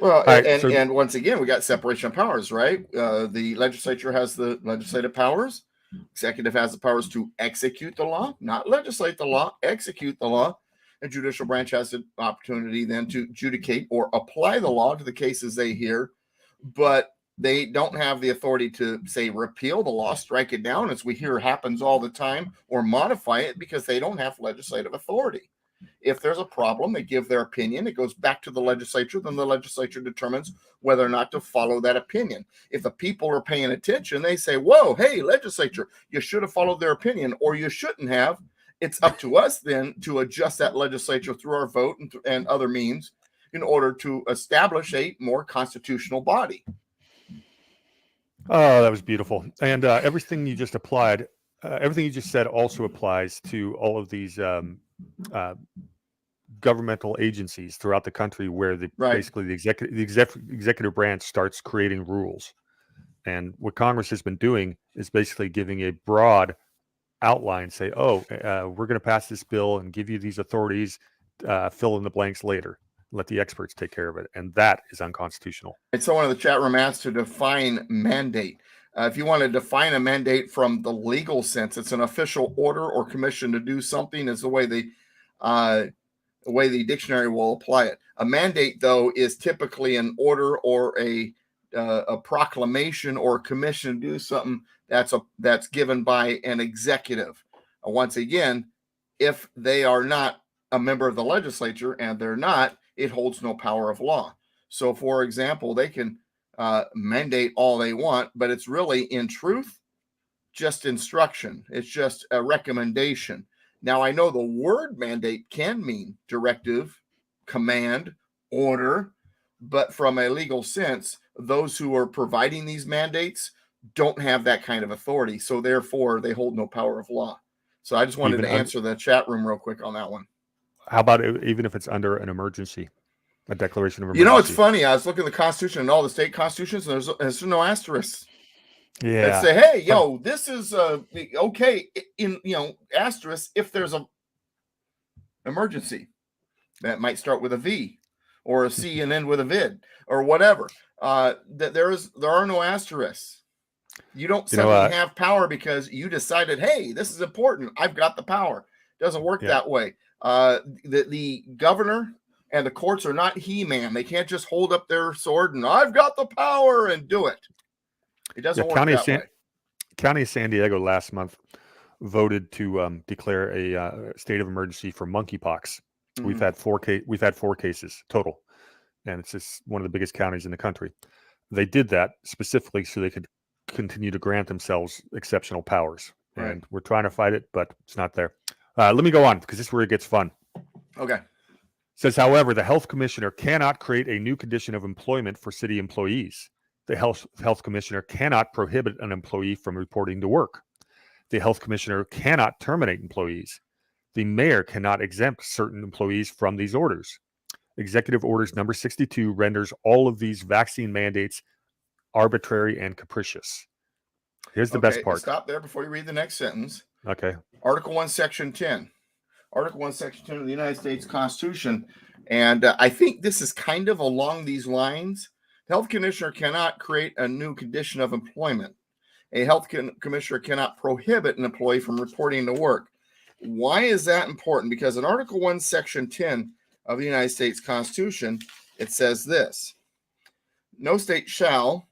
Well, and once again, we got separation of powers, right? The legislature has the legislative powers. Executive has the powers to execute the law, not legislate the law, execute the law. The judicial branch has the opportunity then to adjudicate or apply the law to the cases they hear, but they don't have the authority to, say, repeal the law, strike it down, as we hear happens all the time, or modify it, because they don't have legislative authority. If there's a problem, they give their opinion. It goes back to the legislature. Then the legislature determines whether or not to follow that opinion. If the people are paying attention, they say, whoa, hey, legislature, you should have followed their opinion, or you shouldn't have. It's up to us then to adjust that legislature through our vote and other means in order to establish a more constitutional body. Oh, that was beautiful. And everything you just applied, everything you just said also applies to all of these governmental agencies throughout the country where basically the executive branch starts creating rules. And what Congress has been doing is basically giving a broad outline, say, we're going to pass this bill and give you these authorities, fill in the blanks later. Let the experts take care of it. And that is unconstitutional. And someone in the chat room asked to define mandate. If you want to define a mandate from the legal sense, it's an official order or commission to do something, is the way the dictionary will apply it. A mandate, though, is typically an order or a proclamation or a commission to do something that's given by an executive. Once again, if they are not a member of the legislature, and they're not, it holds no power of law. So, for example, they can mandate all they want, but it's really, in truth, just instruction. It's just a recommendation. Now, I know the word mandate can mean directive, command, order, but from a legal sense, those who are providing these mandates don't have that kind of authority. So therefore, they hold no power of law. So I just wanted to answer the chat room real quick on that one. How about even if it's under an emergency, a declaration of emergency? You know, it's funny. I was looking at the Constitution and all the state constitutions, and there's no asterisks. Yeah. That say, hey, yo, this is okay in, asterisk if there's a emergency that might start with a V or a C and end with a vid or whatever. That there are no asterisks. You don't suddenly have power because you decided, hey, this is important. I've got the power. It doesn't work that way. The governor and the courts are not He-Man. They can't just hold up their sword and I've got the power and do it. It doesn't work that way. County of San Diego last month voted to declare a state of emergency for monkeypox. Mm-hmm. We've had four cases total, and it's just one of the biggest counties in the country. They did that specifically so they could continue to grant themselves exceptional powers. Right. And we're trying to fight it, but it's not there. Let me go on, because this is where it gets fun. Okay. It says, however, the health commissioner cannot create a new condition of employment for city employees. The health commissioner cannot prohibit an employee from reporting to work. The health commissioner cannot terminate employees. The mayor cannot exempt certain employees from these orders. Executive Orders number 62 renders all of these vaccine mandates arbitrary and capricious. Here's the best part. Stop there before you read the next sentence. Okay. Article 1, Section 10. Article 1, Section 10 of the United States Constitution. And I think this is kind of along these lines Health commissioner cannot create a new condition of employment. A health commissioner cannot prohibit an employee from reporting to work. Why is that important? Because in Article 1, Section 10 of the United States Constitution, it says this: no state shall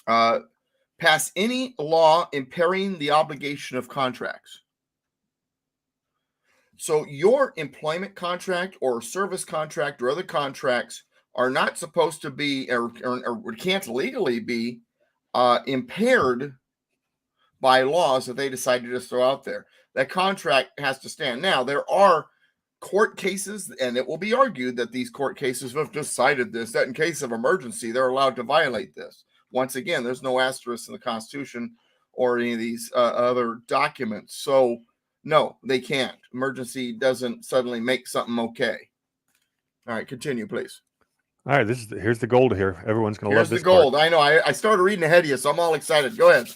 pass any law impairing the obligation of contracts. So your employment contract or service contract or other contracts are not supposed to be or can't legally be impaired by laws that they decide to just throw out there. That contract has to stand. Now, there are court cases, and it will be argued that these court cases have decided this, that in case of emergency, they're allowed to violate this. Once again, there's no asterisk in the Constitution or any of these other documents. So, no, they can't. Emergency doesn't suddenly make something okay. All right, continue, please. All right, here's the gold here. Everyone's going to love this. Here's the gold. I know. I started reading ahead of you, so I'm all excited. Go ahead.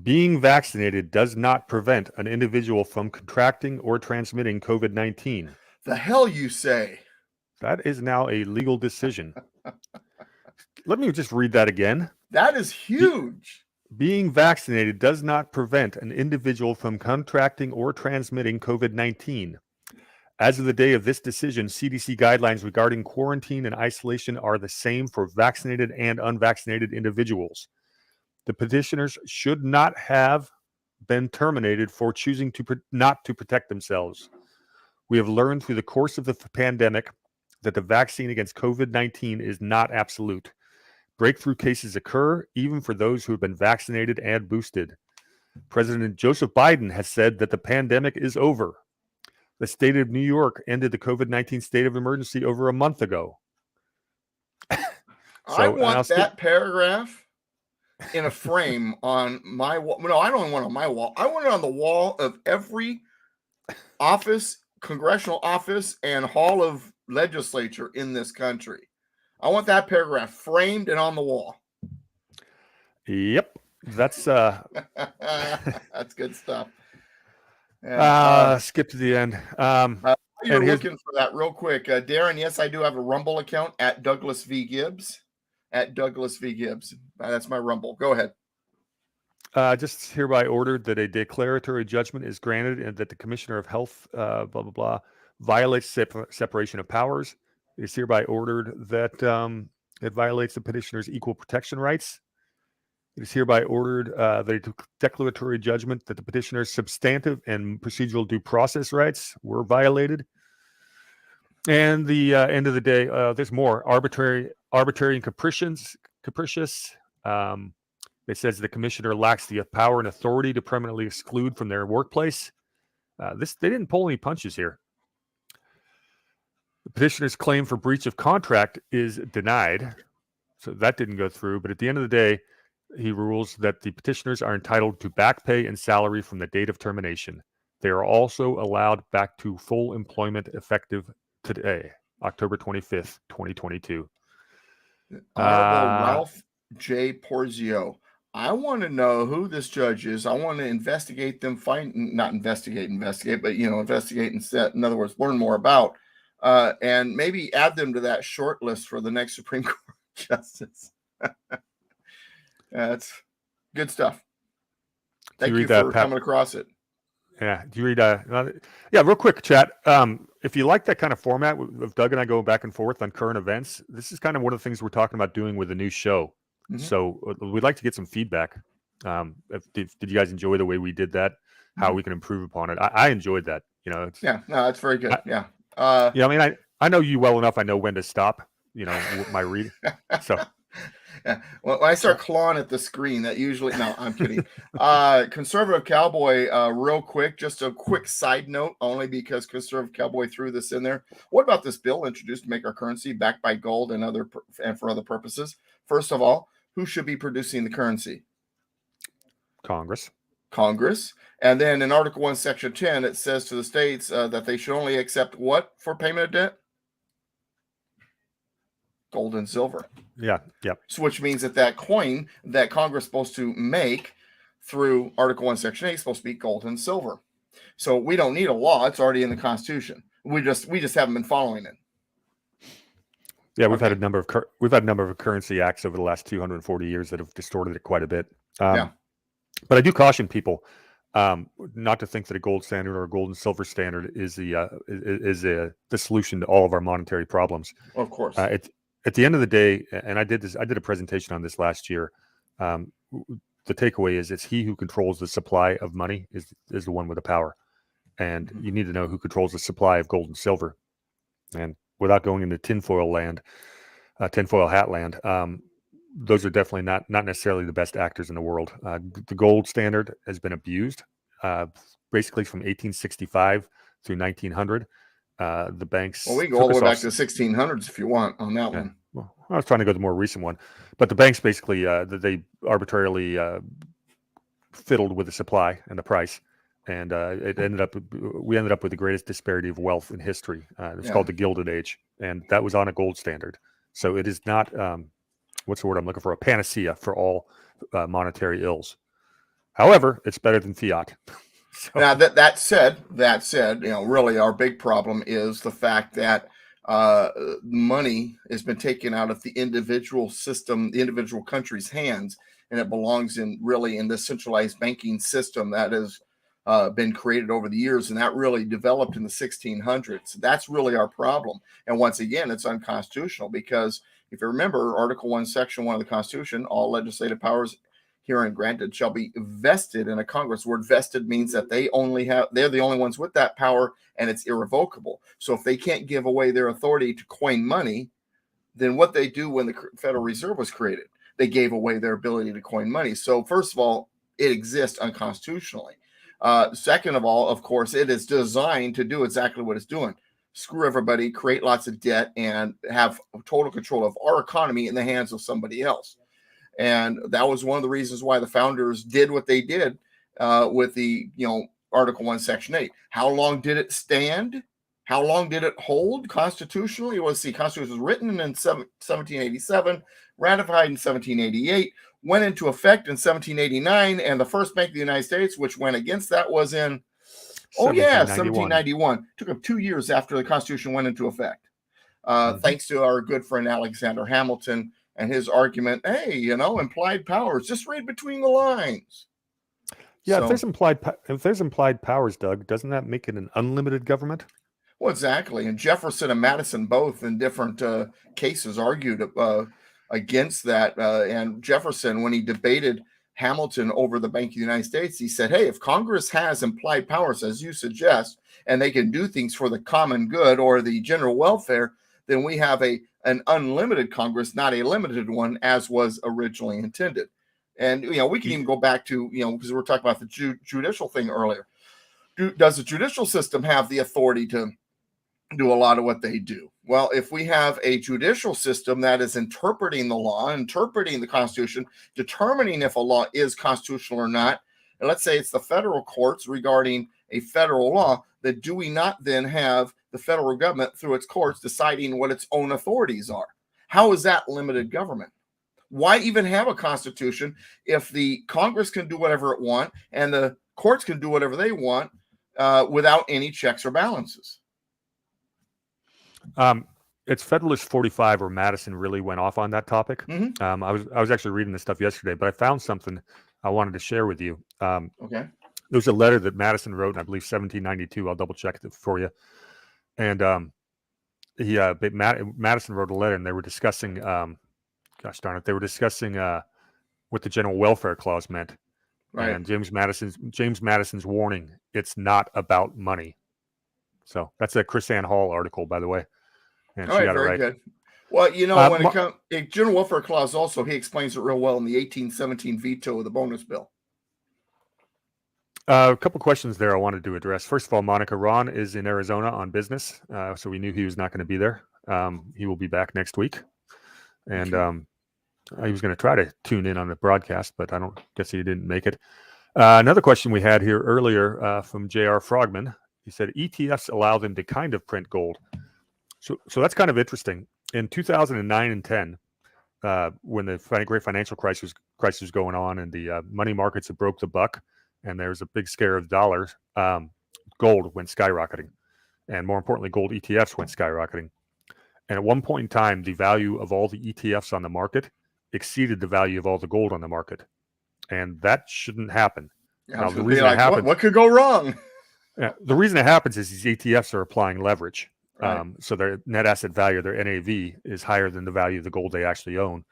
Being vaccinated does not prevent an individual from contracting or transmitting COVID-19. The hell you say? That is now a legal decision. Let me just read that again. That is huge. Being vaccinated does not prevent an individual from contracting or transmitting COVID-19. As of the day of this decision, CDC guidelines regarding quarantine and isolation are the same for vaccinated and unvaccinated individuals. The petitioners should not have been terminated for choosing not to protect themselves. We have learned through the course of the pandemic that the vaccine against COVID-19 is not absolute. Breakthrough cases occur even for those who have been vaccinated and boosted. President Joseph Biden has said that the pandemic is over. The state of New York ended the COVID-19 state of emergency over a month ago. I want that paragraph in a frame on my wall. No, I don't want it on my wall. I want it on the wall of every office, congressional office, and hall of legislature in this country. I want that paragraph framed and on the wall. Yep. That's that's good stuff. And, skip to the end. You're looking for that real quick. Darren, yes, I do have a Rumble account at Douglas V. Gibbs. At Douglas V. Gibbs. That's my Rumble. Go ahead. Just hereby ordered that a declaratory judgment is granted and that the Commissioner of Health, blah, blah, blah, violates separation of powers. It is hereby ordered that it violates the petitioner's equal protection rights. It is hereby ordered the declaratory judgment that the petitioner's substantive and procedural due process rights were violated. And the end of the day, there's more arbitrary and capricious. It says the commissioner lacks the power and authority to permanently exclude from their workplace. They didn't pull any punches here. The petitioner's claim for breach of contract is denied, so that didn't go through. But at the end of the day, he rules that the petitioners are entitled to back pay and salary from the date of termination. They are also allowed back to full employment effective today, October 25th, 2022. Honorable Ralph J. Porzio. I want to know who this judge is. I want to investigate them, not investigate, but, investigate and set, in other words, learn more about, and maybe add them to that short list for the next Supreme Court justice. That's good stuff. Thank you for coming across it. Yeah. Do you read? Yeah, real quick, chat. If you like that kind of format of Doug and I going back and forth on current events, this is kind of one of the things we're talking about doing with a new show. Mm-hmm. So we'd like to get some feedback. Did you guys enjoy the way we did that? How we can improve upon it? I enjoyed that. Yeah, no, that's very good. Yeah. I mean, I know you well enough. I know when to stop. My read. So. Yeah. When I start clawing at the screen, that usually, no, I'm kidding. Conservative Cowboy, real quick, just a quick side note, only because Conservative Cowboy threw this in there. What about this bill introduced to make our currency backed by gold and for other purposes? First of all, who should be producing the currency? Congress. And then in Article 1, Section 10, it says to the states that they should only accept what for payment of debt? Gold and silver. Yeah. So which means that coin that Congress is supposed to make through Article 1, Section 8 is supposed to be gold and silver. So we don't need a law. It's already in the Constitution. We just haven't been following it. Yeah, we've had Okay. a number of we've had a number of currency acts over the last 240 years that have distorted it quite a bit. Yeah. But I do caution people not to think that a gold standard or a gold and silver standard is the solution to all of our monetary problems. Of course. At the end of the day, and I did a presentation on this last year. The takeaway is it's he who controls the supply of money is the one with the power, and you need to know who controls the supply of gold and silver. And without going into tinfoil hat land, those are definitely not necessarily the best actors in the world. The gold standard has been abused, basically from 1865 through 1900. The banks. Well, we can go all the way back to the 1600s if you want on that one. Well, I was trying to go to the more recent one, but the banks basically they arbitrarily fiddled with the supply and the price, and we ended up with the greatest disparity of wealth in history. It's called the Gilded Age, and that was on a gold standard. So it is not what's the word I'm looking for? A panacea for all monetary ills. However, it's better than fiat. So. Now that said, really our big problem is the fact that money has been taken out of the individual system, the individual country's hands, and it belongs in the centralized banking system that has been created over the years, and that really developed in the 1600s. That's really our problem. And once again, it's unconstitutional because if you remember Article 1, Section 1 of the Constitution, all legislative powers herein granted shall be vested in a Congress. The word vested means that they're the only ones with that power, and it's irrevocable. So if they can't give away their authority to coin money, then what they do when the Federal Reserve was created, they gave away their ability to coin money. So first of all, it exists unconstitutionally. Second of all, of course, it is designed to do exactly what it's doing. Screw everybody, create lots of debt, and have total control of our economy in the hands of somebody else. And that was one of the reasons why the founders did what they did with the, Article 1, Section 8. How long did it stand? How long did it hold constitutionally? Constitution was written in 1787, ratified in 1788, went into effect in 1789, and the first Bank of the United States, which went against that, was in 1791. Took them 2 years after the Constitution went into effect. Thanks to our good friend Alexander Hamilton and his argument, hey, implied powers, just read between the lines. Yeah, so, if there's implied powers, Doug, doesn't that make it an unlimited government? Well, exactly. And Jefferson and Madison both in different cases argued against that. And Jefferson, when he debated Hamilton over the Bank of the United States, he said, hey, if Congress has implied powers, as you suggest, and they can do things for the common good or the general welfare, then we have an unlimited Congress, not a limited one, as was originally intended. And, we can even go back to, because we were talking about the judicial thing earlier. Does the judicial system have the authority to do a lot of what they do? Well, if we have a judicial system that is interpreting the law, interpreting the Constitution, determining if a law is constitutional or not, and let's say it's the federal courts regarding a federal law, then do we not then have the federal government through its courts deciding what its own authorities are? How is that limited government? Why even have a constitution if the Congress can do whatever it wants and the courts can do whatever they want without any checks or balances? It's Federalist 45 where Madison really went off on that topic. Mm-hmm. I was actually reading this stuff yesterday, but I found something I wanted to share with you. Okay. There's a letter that Madison wrote in, I believe, 1792. I'll double check it for you. And Madison wrote a letter, and they were discussing, gosh darn it, they were discussing what the General Welfare Clause meant. Right. And James Madison's warning: it's not about money. So that's a Chris Ann Hall article, by the way. And all she right, got very it right. Good. Well, when it comes to General Welfare Clause, also he explains it real well in the 1817 veto of the bonus bill. A couple questions there I wanted to address. First of all, Monica, Ron is in Arizona on business, so we knew he was not going to be there. He will be back next week, and he was going to try to tune in on the broadcast, but I don't guess he didn't make it. Another question we had here earlier from J.R. Frogman. He said ETFs allow them to kind of print gold. So that's kind of interesting. In 2009 and 10, when the great financial crisis was going on and the money markets had broke the buck and there was a big scare of dollars, gold went skyrocketing. And more importantly, gold ETFs went skyrocketing. And at one point in time, the value of all the ETFs on the market exceeded the value of all the gold on the market. And that shouldn't happen. I Now, was the gonna be reason like, it happens, what could go wrong? the reason it happens is these ETFs are applying leverage. Right. So their net asset value, their NAV, is higher than the value of the gold they actually own.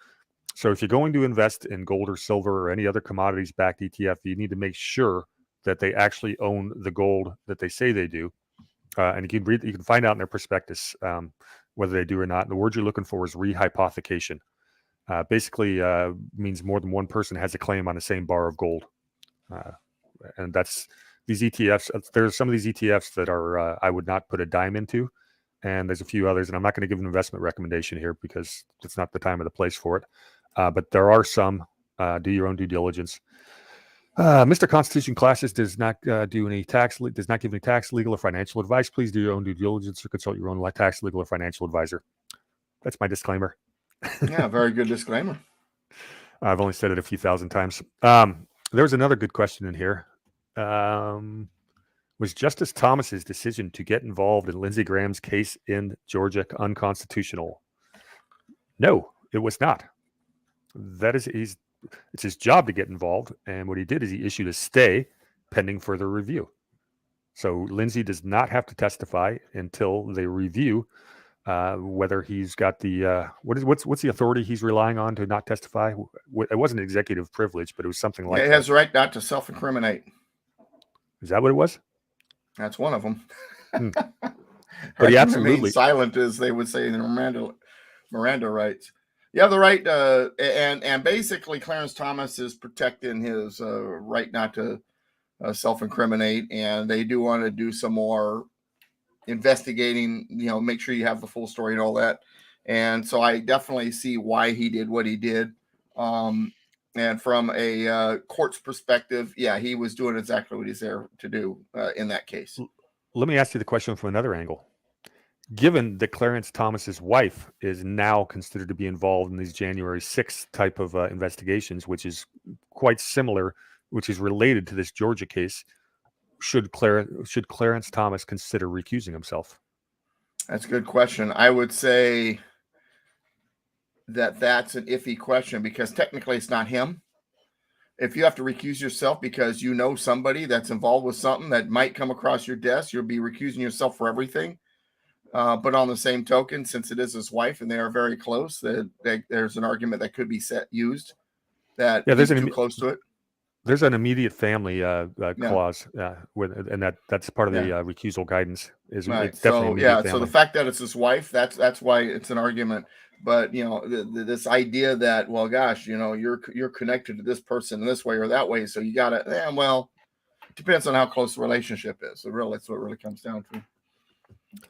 So if you're going to invest in gold or silver or any other commodities-backed ETF, you need to make sure that they actually own the gold that they say they do. And you can find out in their prospectus whether they do or not. And the word you're looking for is rehypothecation. Basically means more than one person has a claim on the same bar of gold. And that's these ETFs. There's some of these ETFs that are I would not put a dime into. And there's a few others, and I'm not going to give an investment recommendation here because it's not the time or the place for it. But there are some. Do your own due diligence. Mr. Constitution Classes does not give any tax, legal, or financial advice. Please do your own due diligence or consult your own tax, legal, or financial advisor. That's my disclaimer. Yeah, very good disclaimer. I've only said it a few thousand times. There's another good question in here. Was Justice Thomas's decision to get involved in Lindsey Graham's case in Georgia unconstitutional? No, it was not. It's his job to get involved, and what he did is he issued a stay pending further review. So Lindsey does not have to testify until they review whether he's got the what's the authority he's relying on to not testify. It wasn't executive privilege, but it was something like He has the right not to self-incriminate. Is that what it was? That's one of them. But he absolutely silent, as they would say in the Miranda rights. You have the right, and basically Clarence Thomas is protecting his right not to self-incriminate, and they do want to do some more investigating, make sure you have the full story and all that. And so I definitely see why he did what he did. And from a court's perspective, yeah, he was doing exactly what he's there to do in that case. Let me ask you the question from another angle. Given that Clarence Thomas's wife is now considered to be involved in these January 6th type of investigations, which is quite similar, which is related to this Georgia case, should Clarence Thomas consider recusing himself? That's a good question. I would say that's an iffy question because technically it's not him. If you have to recuse yourself because you know somebody that's involved with something that might come across your desk, you'll be recusing yourself for everything. But on the same token, since it is his wife and they are very close, there's an argument that could be used that he's too close to it. There's an immediate family clause, and that's part of the recusal guidance. Right. So the fact that it's his wife, that's why it's an argument. But this idea that, well, gosh, you're connected to this person in this way or that way, so you got to. Well, it depends on how close the relationship is. So really, that's what it really comes down to.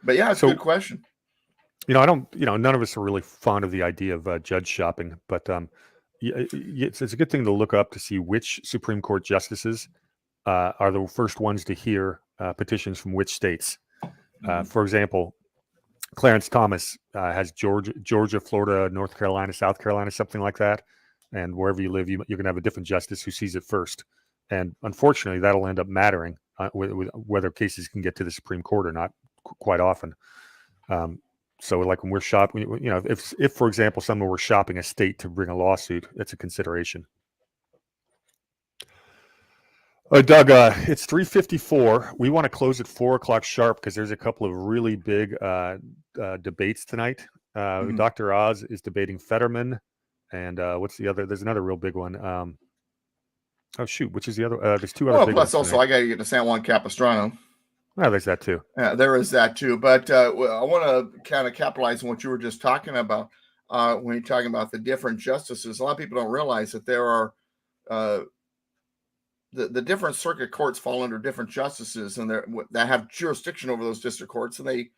But yeah, it's a good question. None of us are really fond of the idea of judge shopping, but it's a good thing to look up to see which Supreme Court justices are the first ones to hear petitions from which states. For example, Clarence Thomas has Georgia, Florida, North Carolina, South Carolina, something like that. And wherever you live, you're going to have a different justice who sees it first. And unfortunately, that'll end up mattering with whether cases can get to the Supreme Court or not quite often. So like when we're shopping, if for example, someone were shopping a state to bring a lawsuit, that's a consideration. Doug, it's 3:54. We want to close at 4:00 sharp because there's a couple of really big debates tonight. Dr. Oz is debating Fetterman, and what's the other? There's another real big one. Which is the other? There's two other big plus ones also tonight. I got to get to San Juan Capistrano. Oh, there's that too. There is that too. But I want to kind of capitalize on what you were just talking about when you're talking about the different justices. A lot of people don't realize that there are the different circuit courts fall under different justices, and that have jurisdiction over those district courts, and they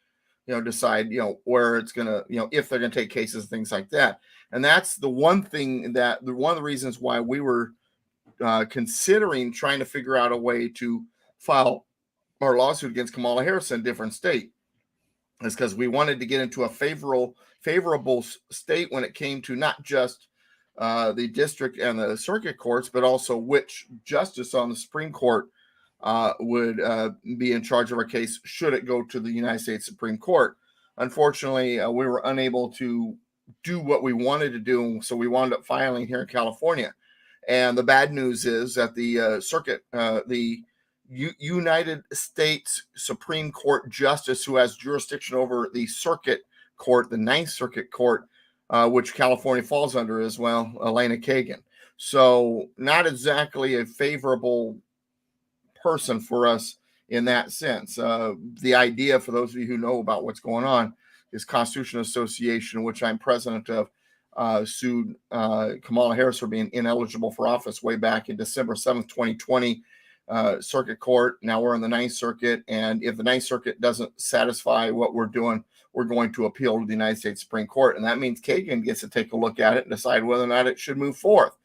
decide where it's gonna if they're gonna take cases, things like that. And that's the one thing one of the reasons why we were considering trying to figure out a way to file our lawsuit against Kamala Harris in a different state is because we wanted to get into a favorable state when it came to not just the district and the circuit courts, but also which justice on the Supreme Court would be in charge of our case should it go to the United States Supreme Court. unfortunately, we were unable to do what we wanted to do, so we wound up filing here in California. And the bad news is that the circuit, the United States Supreme Court justice who has jurisdiction over the circuit court, the Ninth Circuit Court, which California falls under as well, Elena Kagan. So not exactly a favorable person for us in that sense. The idea, for those of you who know about what's going on, is Constitution Association, which I'm president of, sued Kamala Harris for being ineligible for office way back in December 7th, 2020, Circuit Court. Now we're in the Ninth Circuit, and if the Ninth Circuit doesn't satisfy what we're doing, we're going to appeal to the United States Supreme Court, and that means Kagan gets to take a look at it and decide whether or not it should move forth.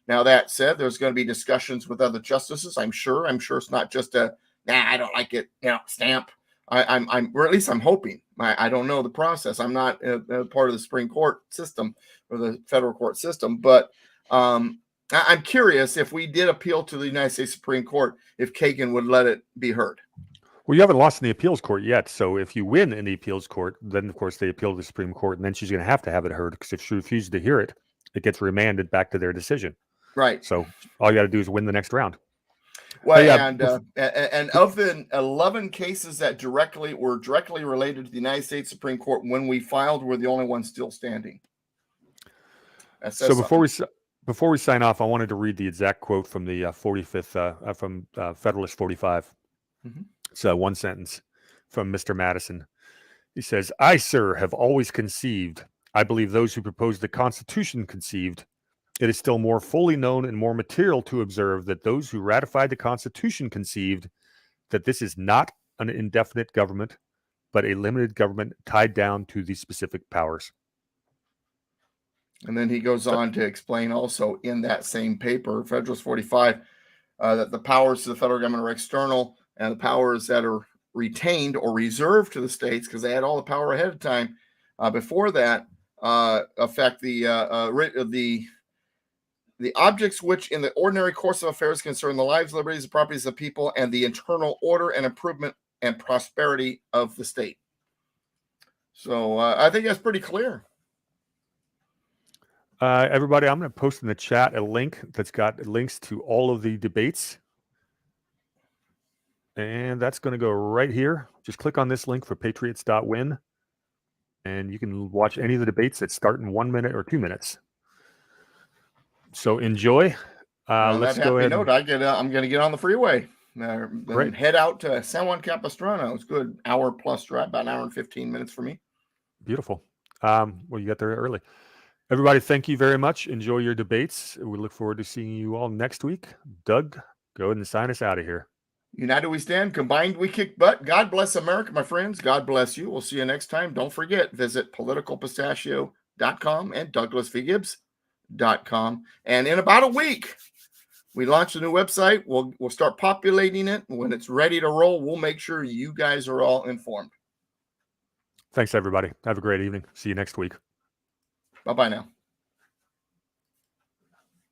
Now, that said, there's going to be discussions with other justices, I'm sure. I'm sure it's not just a, I don't like it, stamp. I'm or at least I'm hoping. I don't know the process. I'm not a part of the Supreme Court system or the federal court system, but I'm curious if we did appeal to the United States Supreme Court, if Kagan would let it be heard. Well, you haven't lost in the appeals court yet. So if you win in the appeals court, then of course they appeal to the Supreme Court, and then she's going to have it heard, because if she refuses to hear it, it gets remanded back to their decision. Right. So all you got to do is win the next round. Well, yeah, and of the 11 cases that were directly related to the United States Supreme Court when we filed, we're the only ones still standing. So before we sign off, I wanted to read the exact quote from the 45th from Federalist 45. Mm-hmm. It's one sentence from Mr. Madison. He says, "I, sir, have always conceived. I believe those who proposed the Constitution conceived. It is still more fully known and more material to observe that those who ratified the Constitution conceived that this is not an indefinite government, but a limited government tied down to the specific powers." And then he goes on to explain also in that same paper, Federalist 45, that the powers to the federal government are external, and the powers that are retained or reserved to the states, because they had all the power ahead of time before that, affect the objects which in the ordinary course of affairs concern the lives, liberties, and properties of the people, and the internal order and improvement and prosperity of the state. So I think that's pretty clear. Everybody, I'm going to post in the chat a link that's got links to all of the debates. And that's going to go right here. Just click on this link for patriots.win. And you can watch any of the debates that start in 1 minute or 2 minutes. So enjoy. Let's go ahead. I'm going to get on the freeway. And head out to San Juan Capistrano. It's good hour plus drive, about an hour and 15 minutes for me. Beautiful. Well, you got there early. Everybody, thank you very much. Enjoy your debates. We look forward to seeing you all next week. Doug, go ahead and sign us out of here. United we stand, combined we kick butt. God bless America, my friends. God bless you. We'll see you next time. Don't forget, visit politicalpistachio.com and douglasvgibbs.com. And in about a week, we launch a new website. We'll start populating it. When it's ready to roll, we'll make sure you guys are all informed. Thanks, everybody. Have a great evening. See you next week. Bye-bye now.